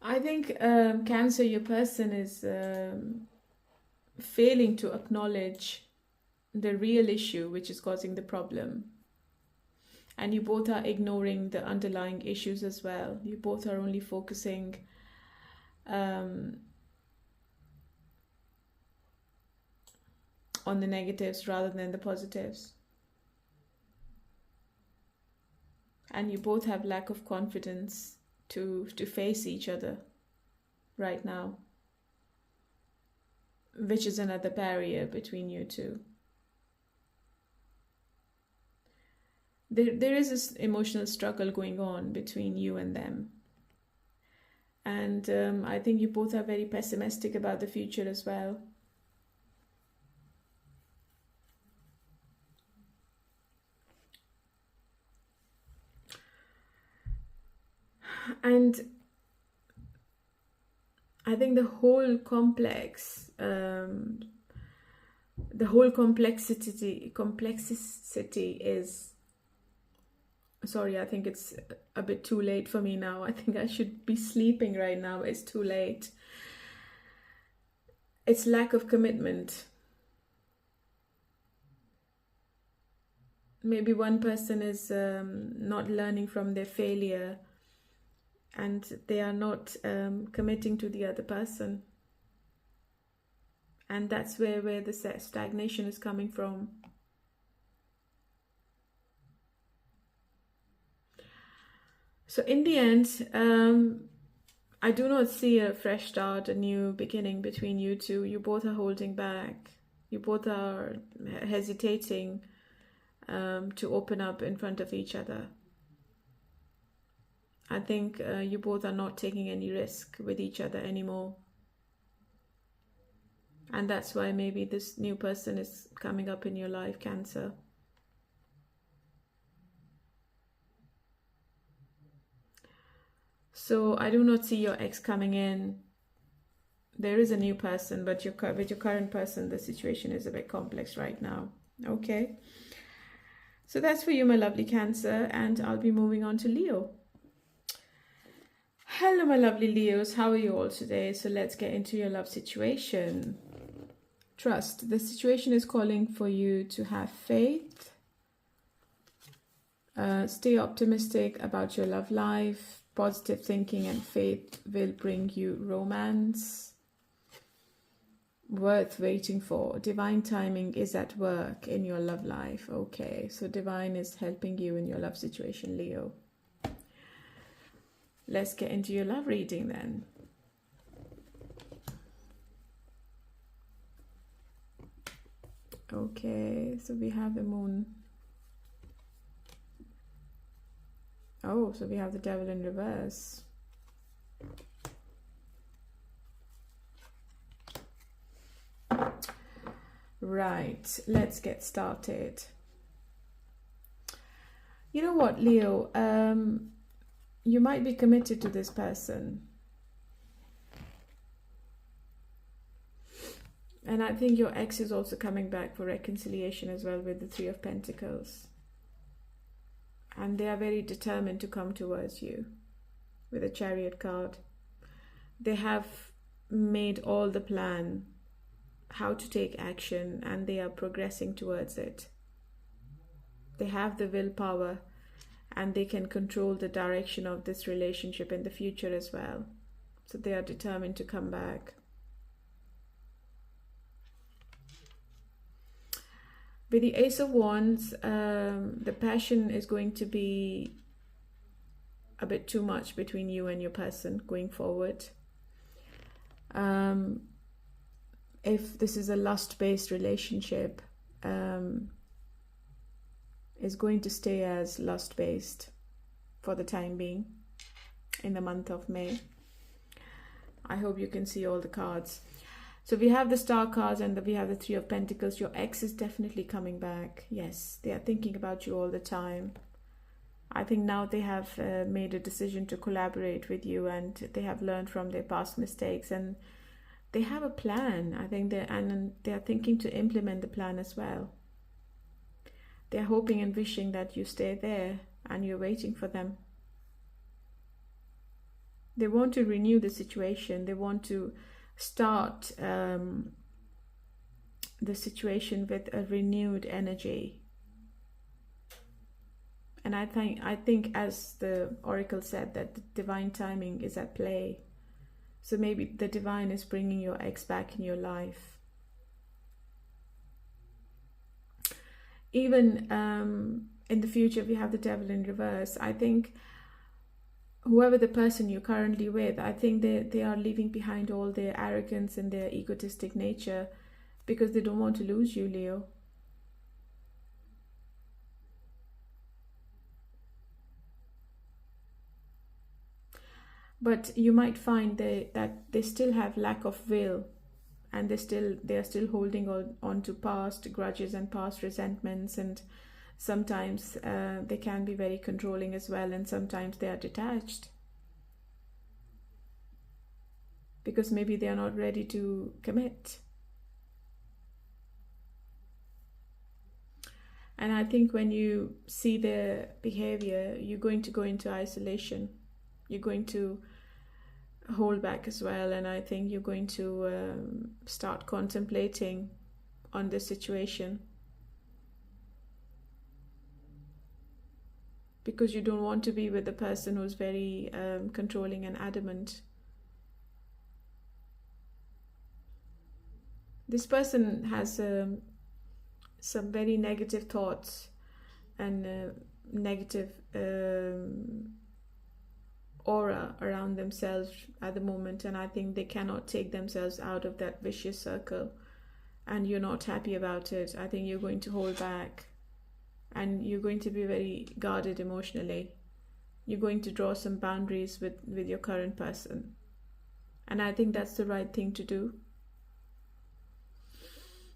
Speaker 1: I think Cancer, your person is failing to acknowledge the real issue which is causing the problem. And you both are ignoring the underlying issues as well. You both are only focusing on the negatives rather than the positives. And you both have lack of confidence to face each other right now, which is another barrier between you two. There is this emotional struggle going on between you and them. And I think you both are very pessimistic about the future as well. And I think the whole complexity is, sorry, I think it's a bit too late for me now. I think I should be sleeping right now. It's too late. It's lack of commitment. Maybe one person is not learning from their failure, and they are not committing to the other person. And that's where the stagnation is coming from. So in the end, I do not see a fresh start, a new beginning between you two. You both are holding back. You both are hesitating to open up in front of each other. I think you both are not taking any risk with each other anymore. And that's why maybe this new person is coming up in your life, Cancer. So I do not see your ex coming in. There is a new person, but with your current person, the situation is a bit complex right now. Okay. So that's for you, my lovely Cancer. And I'll be moving on to Leo. Hello, my lovely Leos. How are you all today? So let's get into your love situation. Trust. The situation is calling for you to have faith. Stay optimistic about your love life. Positive thinking and faith will bring you romance. Worth waiting for. Divine timing is at work in your love life. Okay, so divine is helping you in your love situation, Leo. Let's get into your love reading then. Okay, so we have the moon. Oh, so we have the devil in reverse. Right, let's get started. You know what, Leo? You might be committed to this person. And I think your ex is also coming back for reconciliation as well with the Three of Pentacles. And they are very determined to come towards you with a Chariot card. They have made all the plan how to take action, and they are progressing towards it. They have the willpower, and they can control the direction of this relationship in the future as well. So they are determined to come back. With the Ace of Wands, the passion is going to be a bit too much between you and your person going forward. If this is a lust-based relationship, is going to stay as lust-based for the time being in the month of May. I hope you can see all the cards. So we have the Star cards and we have the Three of Pentacles. Your ex is definitely coming back. Yes, they are thinking about you all the time. I think now they have made a decision to collaborate with you, and they have learned from their past mistakes, and they have a plan. I think they are thinking to implement the plan as well. They are hoping and wishing that you stay there and you're waiting for them. They want to renew the situation. They want to start the situation with a renewed energy. And I think as the oracle said, that the divine timing is at play. So maybe the divine is bringing your ex back in your life. Even in the future, we have the devil in reverse. I think whoever the person you're currently with, I think they are leaving behind all their arrogance and their egotistic nature because they don't want to lose you, Leo. But you might find that they still have lack of will, and they are still holding on to past grudges and past resentments, and sometimes they can be very controlling as well, and sometimes they are detached because maybe they are not ready to commit. And I think when you see their behavior, you're going to go into isolation. You're going to hold back as well, and I think you're going to start contemplating on this situation because you don't want to be with a person who's very controlling and adamant. This person has some very negative thoughts and negative aura around themselves at the moment, and I think they cannot take themselves out of that vicious circle, and you're not happy about it. I think you're going to hold back, and you're going to be very guarded emotionally. You're going to draw some boundaries with your current person, and I think that's the right thing to do.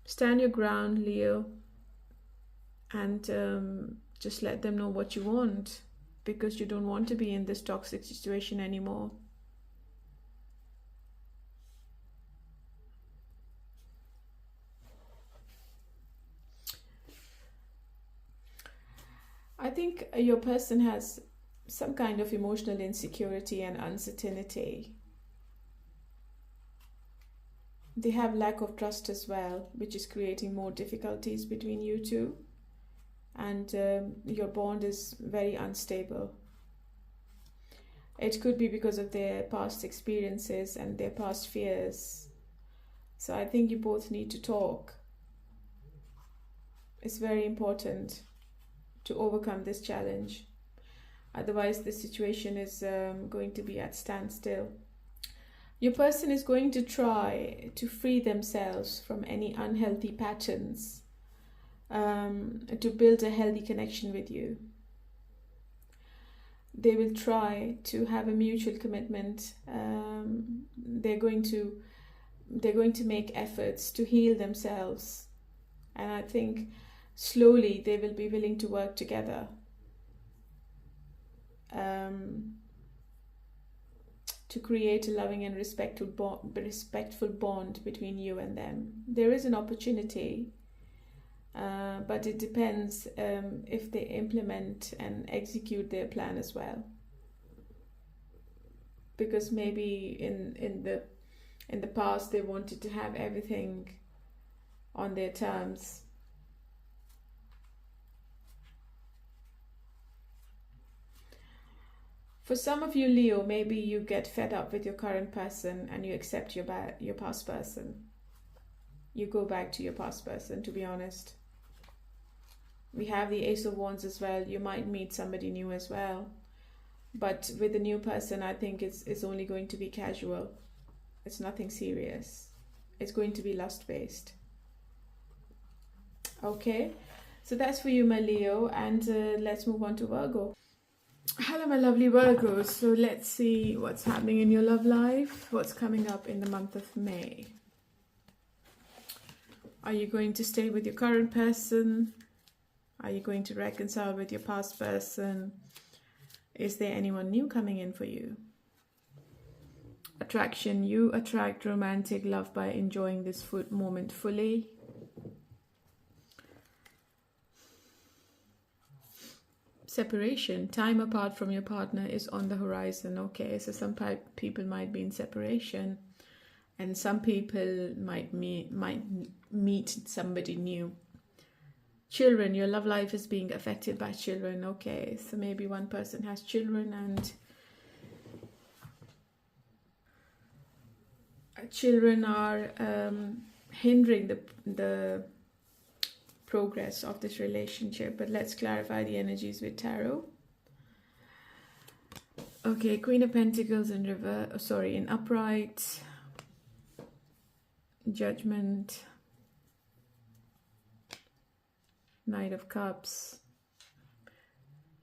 Speaker 1: Stand your ground, Leo, and just let them know what you want, because you don't want to be in this toxic situation anymore. I think your person has some kind of emotional insecurity and uncertainty. They have lack of trust as well, which is creating more difficulties between you two. And your bond is very unstable. It could be because of their past experiences and their past fears. So I think you both need to talk. It's very important to overcome this challenge. Otherwise, the situation is going to be at standstill. Your person is going to try to free themselves from any unhealthy patterns, to build a healthy connection with you. They will try to have a mutual commitment. They're going to make efforts to heal themselves, and I think slowly they will be willing to work together. To create a loving and respectful bond between you and them. There is an opportunity, but it depends if they implement and execute their plan as well. Because maybe in the past they wanted to have everything on their terms. For some of you, Leo, maybe you get fed up with your current person and you accept your past person. You go back to your past person, to be honest. We have the Ace of Wands as well. You might meet somebody new as well. But with the new person, I think it's only going to be casual. It's nothing serious. It's going to be lust-based. Okay, so that's for you, my Leo. And let's move on to Virgo. Hello, my lovely Virgos. So let's see what's happening in your love life. What's coming up in the month of May? Are you going to stay with your current person? Are you going to reconcile with your past person? Is there anyone new coming in for you? Attraction. You attract romantic love by enjoying this moment fully. Separation. Time apart from your partner is on the horizon. Okay, so some people might be in separation, and some people might meet somebody new. Children. Your love life is being affected by children. Okay, so maybe one person has children, and children are hindering the progress of this relationship. But let's clarify the energies with tarot. Okay, Queen of Pentacles in reverse, in upright, Judgment, Knight of Cups.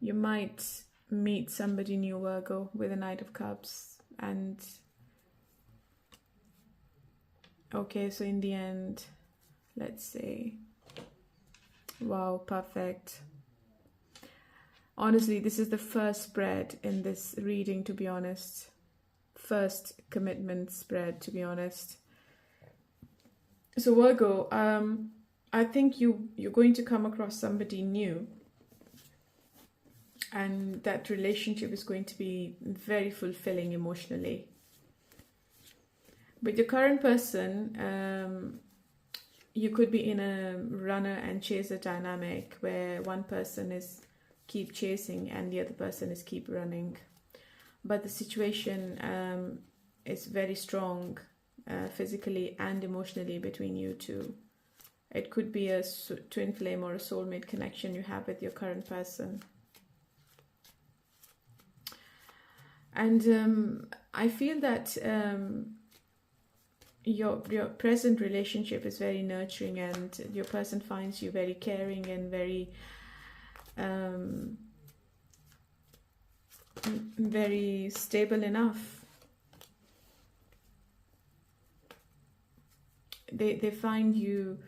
Speaker 1: You might meet somebody new, Virgo, with a Knight of Cups. And okay, so in the end, let's see. Wow, perfect. Honestly, this is the first spread in this reading, to be honest. First commitment spread, to be honest. So Virgo, I think you're going to come across somebody new, and that relationship is going to be very fulfilling emotionally. With your current person, you could be in a runner and chaser dynamic where one person is keep chasing and the other person is keep running. But the situation is very strong physically and emotionally between you two. It could be a twin flame or a soulmate connection you have with your current person. And I feel that your present relationship is very nurturing, and your person finds you very caring and very stable enough. They find you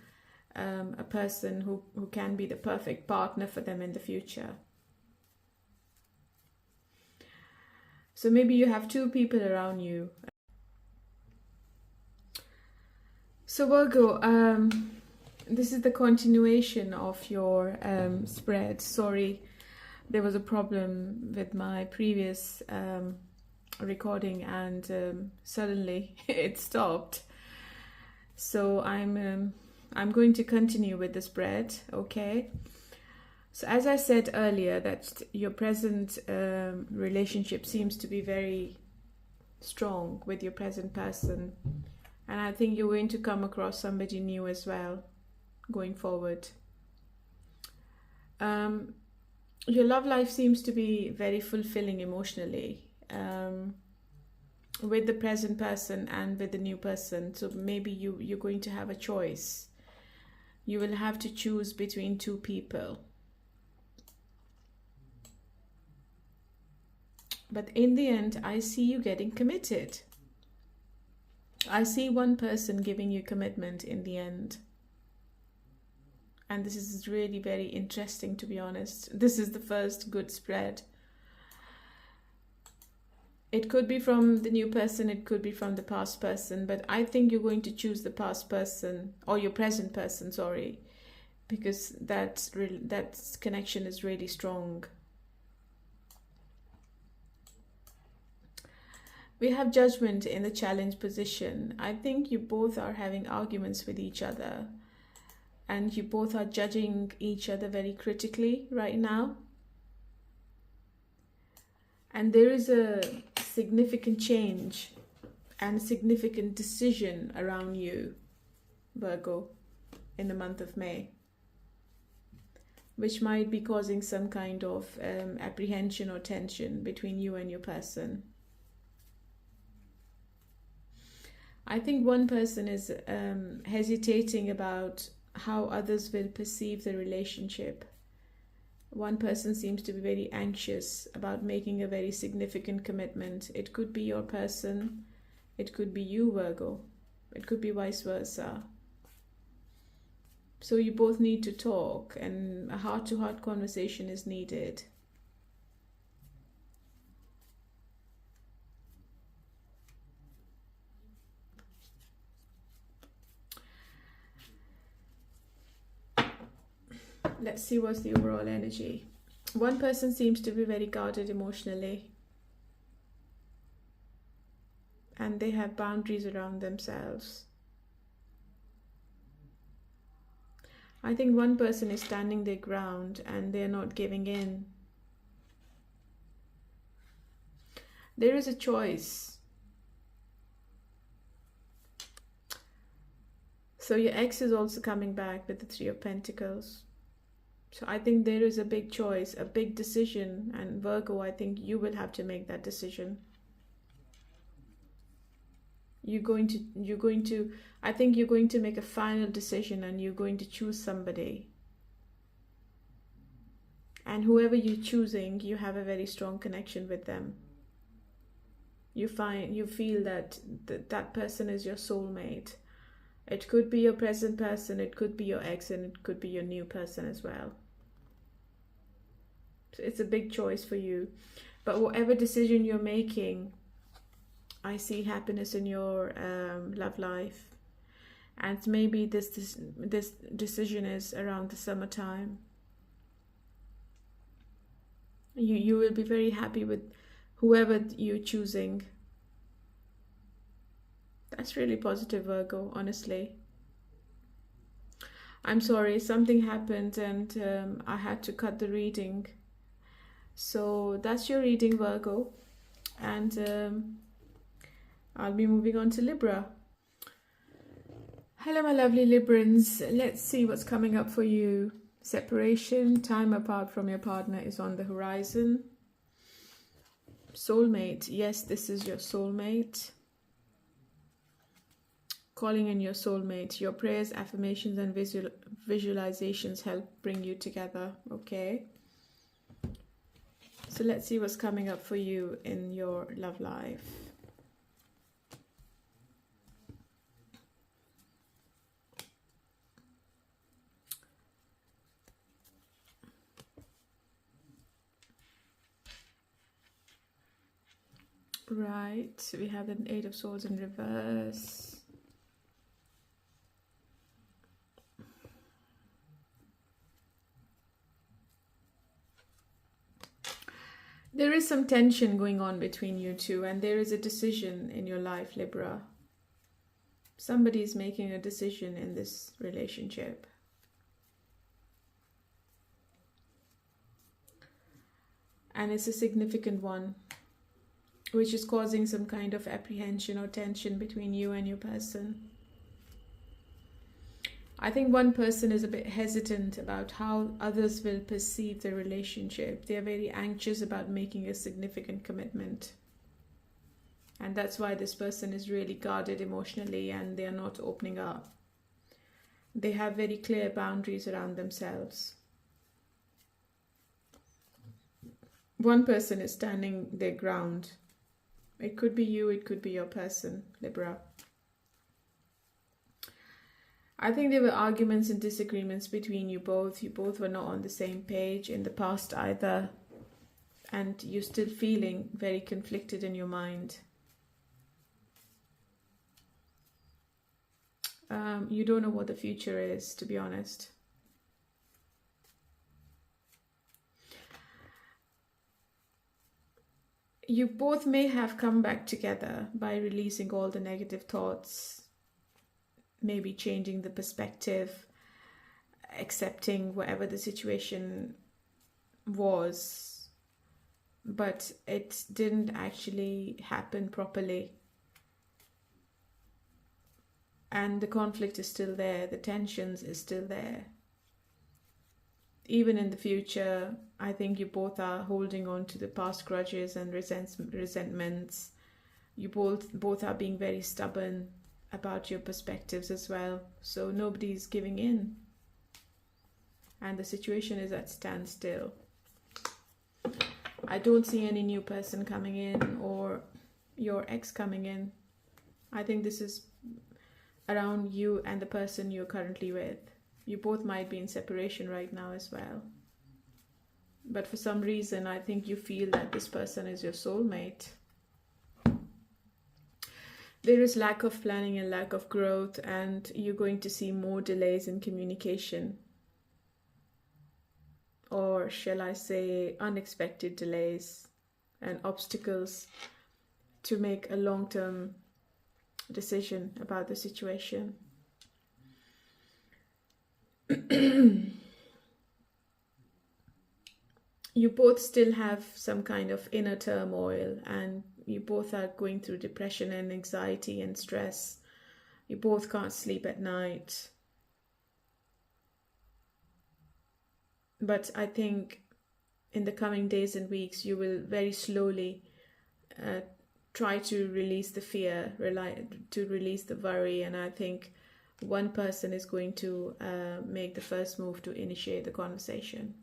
Speaker 1: a person who can be the perfect partner for them in the future. So maybe you have two people around you. So Virgo, this is the continuation of your spread. Sorry, there was a problem with my previous recording, and suddenly it stopped. So I'm going to continue with the spread, okay? So as I said earlier, that your present relationship seems to be very strong with your present person. And I think you're going to come across somebody new as well, going forward. Your love life seems to be very fulfilling emotionally, with the present person and with the new person. So maybe you're going to have a choice. You will have to choose between two people. But in the end, I see you getting committed. I see one person giving you commitment in the end. And this is really very interesting, to be honest. This is the first good spread. It could be from the new person, it could be from the past person, but I think you're going to choose the past person, or your present person, sorry, because that connection is really strong. We have Judgment in the challenge position. I think you both are having arguments with each other, and you both are judging each other very critically right now. And there is a significant change and a significant decision around you, Virgo, in the month of May, which might be causing some kind of apprehension or tension between you and your person. I think one person is hesitating about how others will perceive the relationship. One person seems to be very anxious about making a very significant commitment. It could be your person, it could be you, Virgo, it could be vice versa. So you both need to talk, and a heart-to-heart conversation is needed. Let's see what's the overall energy. One person seems to be very guarded emotionally, and they have boundaries around themselves. I think one person is standing their ground and they're not giving in. There is a choice. So your ex is also coming back with the Three of Pentacles. So I think there is a big choice, a big decision, and Virgo, I think you will have to make that decision. I think you're going to make a final decision, and you're going to choose somebody. And whoever you're choosing, you have a very strong connection with them. You feel that that person is your soulmate. It could be your present person, it could be your ex, and it could be your new person as well. So it's a big choice for you. But whatever decision you're making, I see happiness in your love life. And maybe this decision is around the summertime. You will be very happy with whoever you're choosing. That's really positive, Virgo, honestly. I'm sorry, something happened and I had to cut the reading. So that's your reading, Virgo. And I'll be moving on to Libra. Hello, my lovely Librans. Let's see what's coming up for you. Separation, time apart from your partner is on the horizon. Soulmate, yes, this is your soulmate. Calling in your soulmate. Your prayers, affirmations, and visualizations help bring you together, okay? So let's see what's coming up for you in your love life. Right, so we have an Eight of Swords in reverse. There is some tension going on between you two, and there is a decision in your life, Libra. Somebody is making a decision in this relationship. And it's a significant one, which is causing some kind of apprehension or tension between you and your person. I think one person is a bit hesitant about how others will perceive the relationship. They are very anxious about making a significant commitment. And that's why this person is really guarded emotionally and they are not opening up. They have very clear boundaries around themselves. One person is standing their ground. It could be you, it could be your person, Libra. I think there were arguments and disagreements between you both. You both were not on the same page in the past either. And you're still feeling very conflicted in your mind. You don't know what the future is, to be honest. You both may have come back together by releasing all the negative thoughts, maybe changing the perspective, accepting whatever the situation was, but it didn't actually happen properly. And the conflict is still there, the tensions is still there. Even in the future, I think you both are holding on to the past grudges and resentments. You both are being very stubborn about your perspectives as well. So nobody's giving in. And the situation is at standstill. I don't see any new person coming in or your ex coming in. I think this is around you and the person you're currently with. You both might be in separation right now as well. But for some reason, I think you feel that this person is your soulmate. There is lack of planning and lack of growth, and you're going to see more delays in communication. Or shall I say unexpected delays and obstacles to make a long-term decision about the situation. You both still have some kind of inner turmoil, and you both are going through depression and anxiety and stress. You both can't sleep at night. But I think in the coming days and weeks, you will very slowly try to release the fear, to release the worry. And I think one person is going to make the first move to initiate the conversation.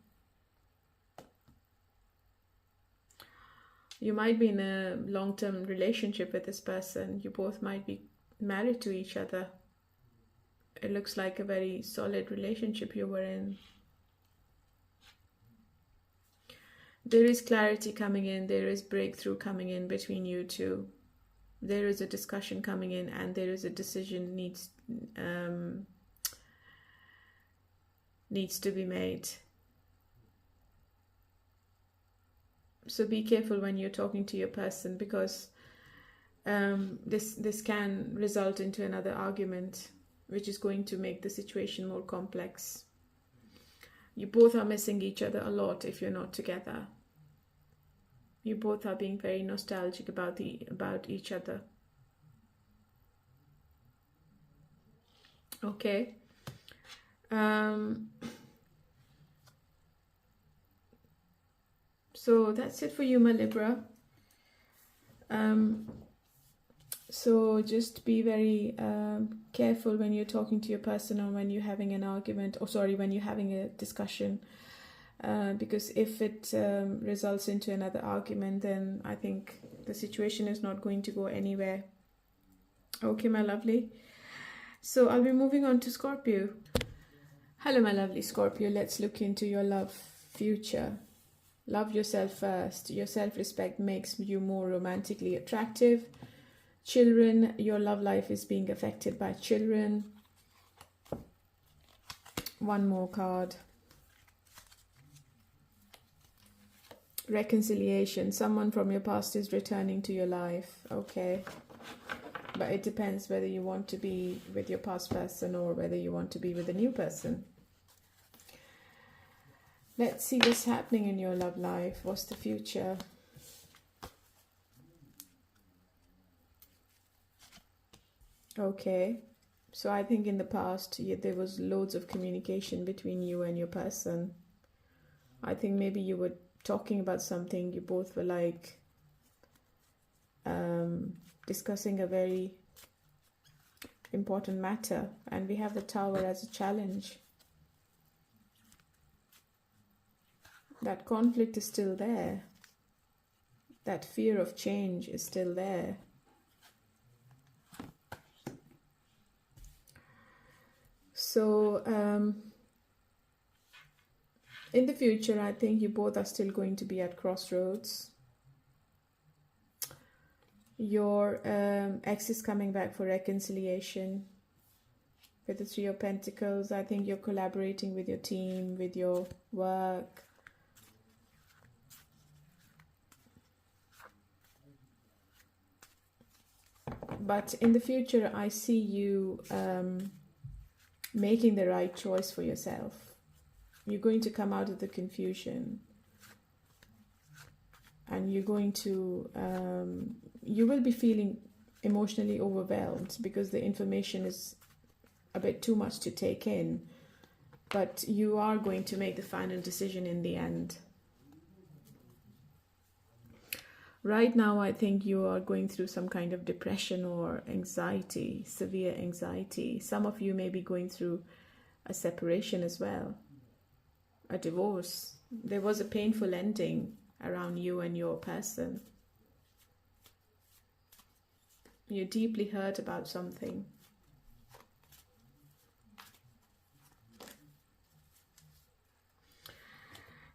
Speaker 1: You might be in a long-term relationship with this person. You both might be married to each other. It looks like a very solid relationship you were in. There is clarity coming in. There is breakthrough coming in between you two. There is a discussion coming in, and there is a decision needs to be made. So be careful when you're talking to your person, because this can result into another argument, which is going to make the situation more complex. You both are missing each other a lot if you're not together. You both are being very nostalgic about each other. Okay. So that's it for you, my Libra. So just be very careful when you're talking to your person or when you're having an argument, or sorry, when you're having a discussion, because if it results into another argument, then I think the situation is not going to go anywhere. Okay, my lovely. So I'll be moving on to Scorpio. Hello, my lovely Scorpio. Let's look into your love future. Love yourself first. Your self-respect makes you more romantically attractive. Children, your love life is being affected by children. One more card. Reconciliation. Someone from your past is returning to your life. Okay. But it depends whether you want to be with your past person or whether you want to be with a new person. Let's see what's happening in your love life. What's the future? Okay. So I think in the past, there was loads of communication between you and your person. I think maybe you were talking about something. You both were like discussing a very important matter. And we have the Tower as a challenge. That conflict is still there. That fear of change is still there. So, in the future, I think you both are still going to be at crossroads. Your ex is coming back for reconciliation. With the Three of Pentacles, I think you're collaborating with your team, with your work. But in the future, I see you making the right choice for yourself. You're going to come out of the confusion. And you're going to, you will be feeling emotionally overwhelmed because the information is a bit too much to take in. But you are going to make the final decision in the end. Right now, I think you are going through some kind of depression or anxiety, severe anxiety. Some of you may be going through a separation as well, a divorce. There was a painful ending around you and your person. You're deeply hurt about something.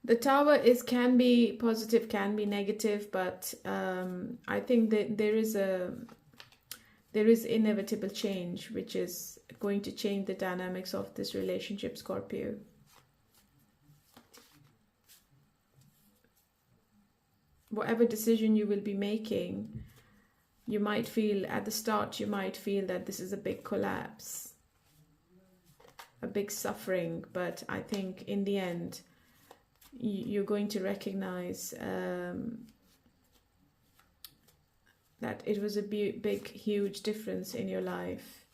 Speaker 1: The Tower can be positive, can be negative, but I think that there is inevitable change, which is going to change the dynamics of this relationship, Scorpio. Whatever decision you will be making, you might feel at the start, you might feel that this is a big collapse, a big suffering, but I think in the end, you're going to recognize that it was a big, huge difference in your life,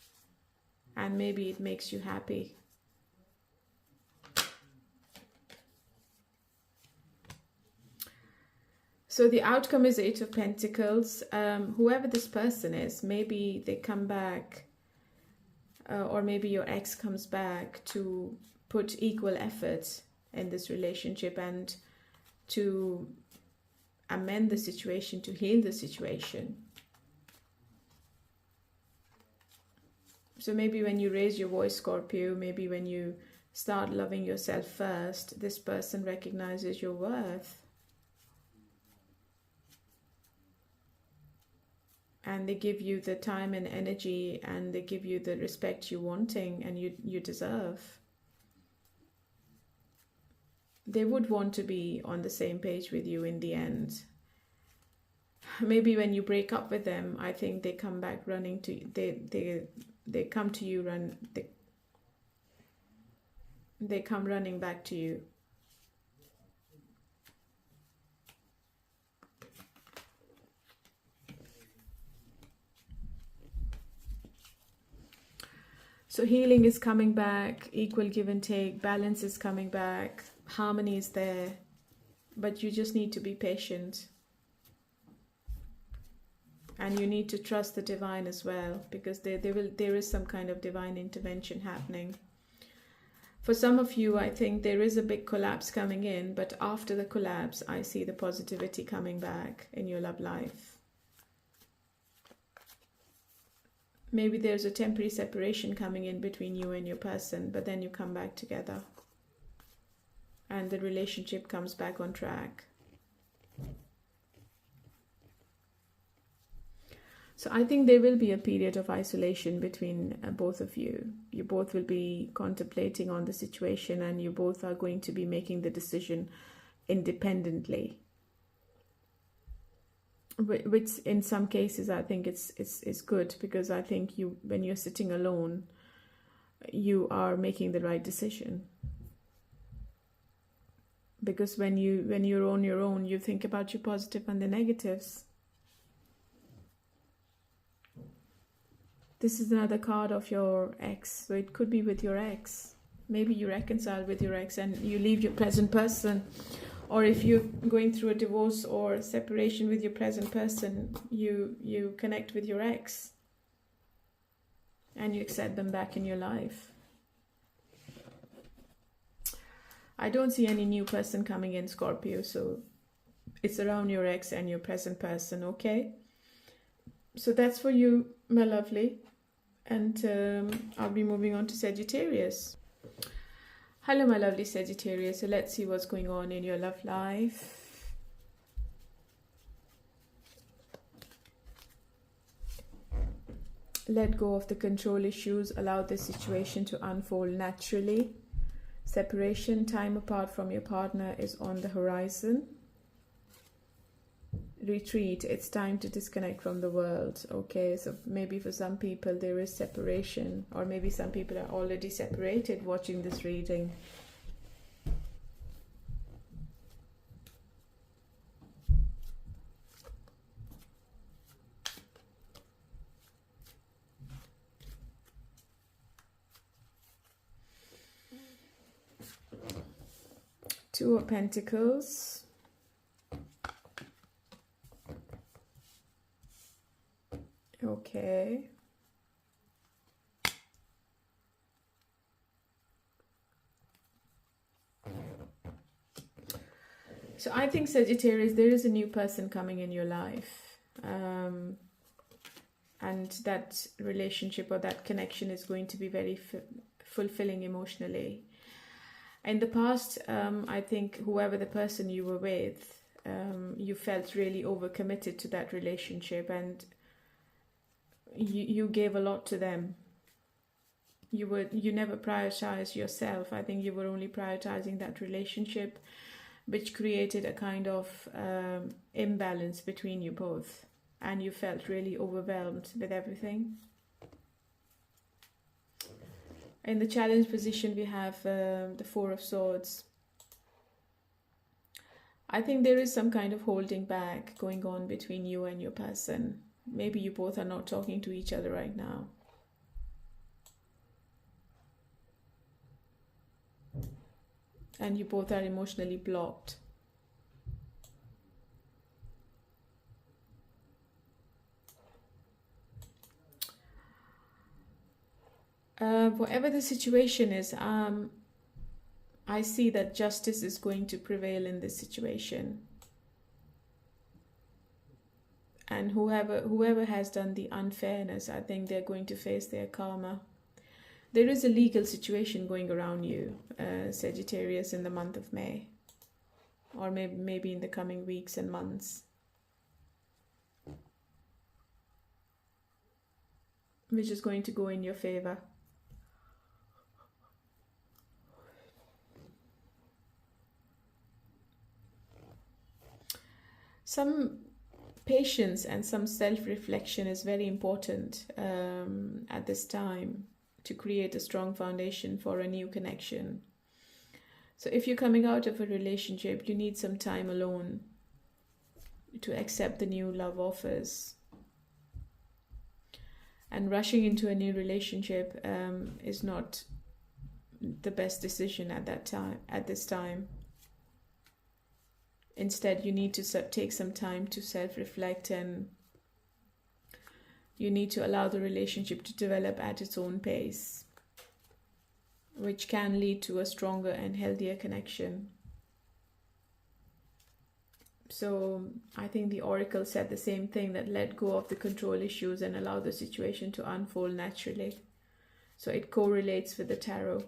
Speaker 1: and maybe it makes you happy. So the outcome is Eight of Pentacles. Whoever this person is, maybe they come back, or maybe your ex comes back to put equal effort in this relationship and to amend the situation, to heal the situation. So maybe when you raise your voice, Scorpio, maybe when you start loving yourself first, this person recognizes your worth. And they give you the time and energy, and they give you the respect you're wanting and you deserve. They would want to be on the same page with you in the end. Maybe when you break up with them, I think they come back running to you. They come to you, they come running back to you. So healing is coming back, equal give and take, balance is coming back, harmony is there, but you just need to be patient. And you need to trust the divine as well, because there is some kind of divine intervention happening. For some of you, I think there is a big collapse coming in, but after the collapse, I see the positivity coming back in your love life. Maybe there's a temporary separation coming in between you and your person, but then you come back together. And the relationship comes back on track. So I think there will be a period of isolation between both of you. You both will be contemplating on the situation, and you both are going to be making the decision independently. Which in some cases I think it's good, because I think when you're sitting alone, you are making the right decision. Because when you're on your own, you think about your positive and the negatives. This is another card of your ex, so it could be with your ex. Maybe you reconcile with your ex and you leave your present person. Or if you're going through a divorce or separation with your present person, you connect with your ex and you accept them back in your life. I don't see any new person coming in, Scorpio, so it's around your ex and your present person, okay? So that's for you, my lovely. And I'll be moving on to Sagittarius. Hello, my lovely Sagittarius. So let's see what's going on in your love life. Let go of the control issues. Allow the situation to unfold naturally. Separation, time apart from your partner is on the horizon. Retreat, it's time to disconnect from the world. Okay, so maybe for some people there is separation, or maybe some people are already separated watching this reading. Two of Pentacles. Okay. So I think, Sagittarius, there is a new person coming in your life. And that relationship or that connection is going to be very fulfilling emotionally. In the past, I think whoever the person you were with, you felt really overcommitted to that relationship, and you gave a lot to them. You never prioritized yourself. I think you were only prioritizing that relationship, which created a kind of imbalance between you both, and you felt really overwhelmed with everything. In the challenge position, we have the Four of Swords. I think there is some kind of holding back going on between you and your person. Maybe you both are not talking to each other right now. And you both are emotionally blocked. Whatever the situation is, I see that justice is going to prevail in this situation. And whoever has done the unfairness, I think they're going to face their karma. There is a legal situation going around you, Sagittarius, in the month of May. Or maybe in the coming weeks and months. Which is going to go in your favor. Some patience and some self-reflection is very important at this time to create a strong foundation for a new connection. So if you're coming out of a relationship, you need some time alone to accept the new love offers. And rushing into a new relationship is not the best decision at this time. Instead, you need to take some time to self-reflect, and you need to allow the relationship to develop at its own pace, which can lead to a stronger and healthier connection. So I think the oracle said the same thing, that let go of the control issues and allow the situation to unfold naturally. So it correlates with the tarot.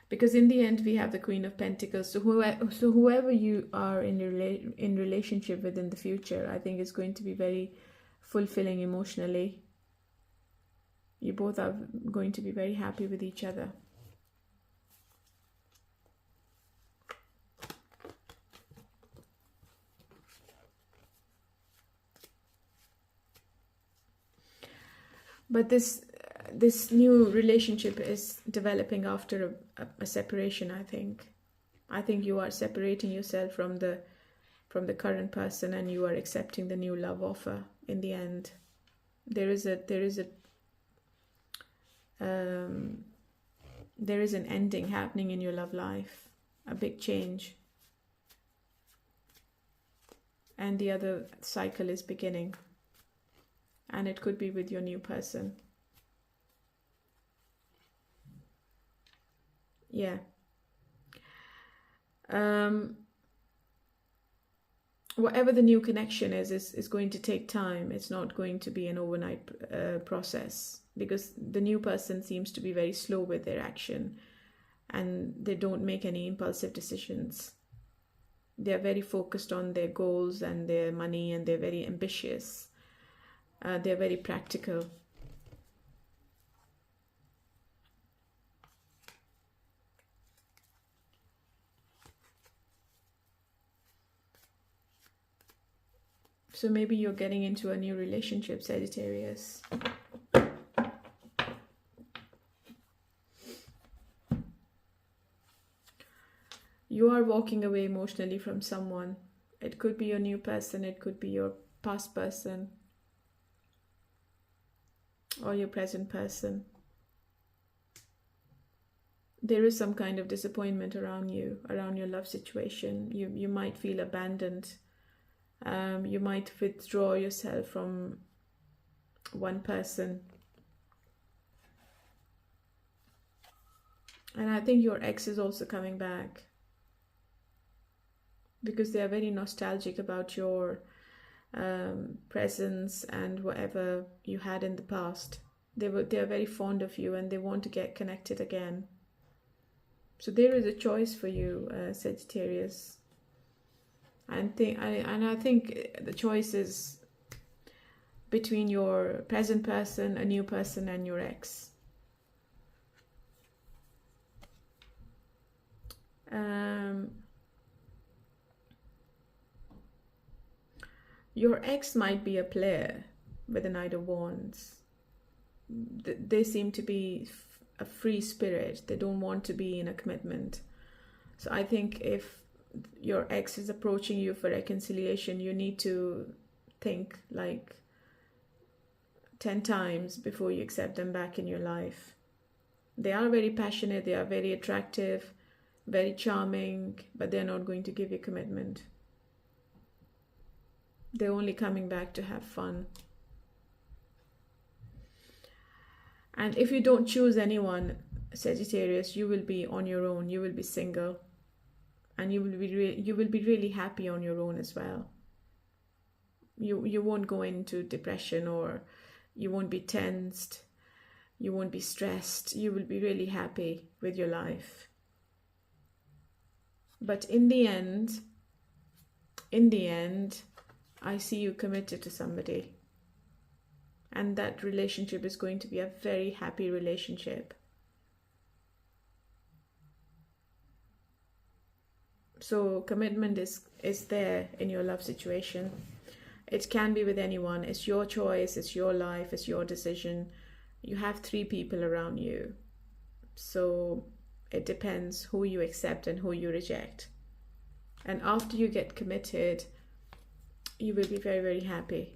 Speaker 1: Because in the end, we have the Queen of Pentacles. So whoever you are in relationship with in the future, I think is going to be very fulfilling emotionally. You both are going to be very happy with each other. But this new relationship is developing after a separation, I think. I think you are separating yourself from the current person, and you are accepting the new love offer in the end. There is an ending happening in your love life, a big change. And the other cycle is beginning. And it could be with your new person. Yeah. Whatever the new connection is going to take time. It's not going to be an overnight process, because the new person seems to be very slow with their action, and they don't make any impulsive decisions. They're very focused on their goals and their money, and they're very ambitious. They're very practical. So maybe you're getting into a new relationship, Sagittarius. You are walking away emotionally from someone. It could be your new person, it could be your past person, or your present person. There is some kind of disappointment around you, around your love situation. You might feel abandoned. You might withdraw yourself from one person. And I think your ex is also coming back, because they are very nostalgic about your presence and whatever you had in the past. They are very fond of you, and they want to get connected again. So there is a choice for you, Sagittarius. I think the choice is between your present person, a new person, and your ex. Your ex might be a player with the Knight of Wands. They seem to be a free spirit. They don't want to be in a commitment. So I think if your ex is approaching you for reconciliation, you need to think like 10 times before you accept them back in your life. They are very passionate, they are very attractive, very charming, but they're not going to give you commitment. They're only coming back to have fun. And if you don't choose anyone, Sagittarius, you will be on your own. You will be single, and you will be really happy on your own as well. You won't go into depression, or you won't be tensed. You won't be stressed. You will be really happy with your life. But in the end, I see you committed to somebody. And that relationship is going to be a very happy relationship. So commitment is there in your love situation. It can be with anyone. It's your choice, it's your life, it's your decision. You have 3 people around you. So it depends who you accept and who you reject. And after you get committed, you will be very, very happy.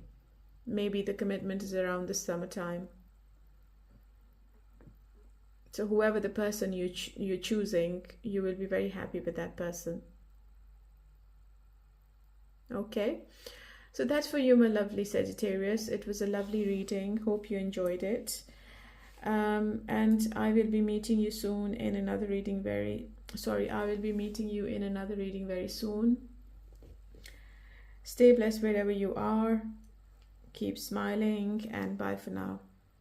Speaker 1: Maybe the commitment is around the summertime. So whoever the person you're choosing, you will be very happy with that person. Okay, so that's for you, my lovely Sagittarius. It was a lovely reading. Hope you enjoyed it. And I will be meeting you soon in another reading I will be meeting you in another reading very soon. Stay blessed wherever you are. Keep smiling, and bye for now.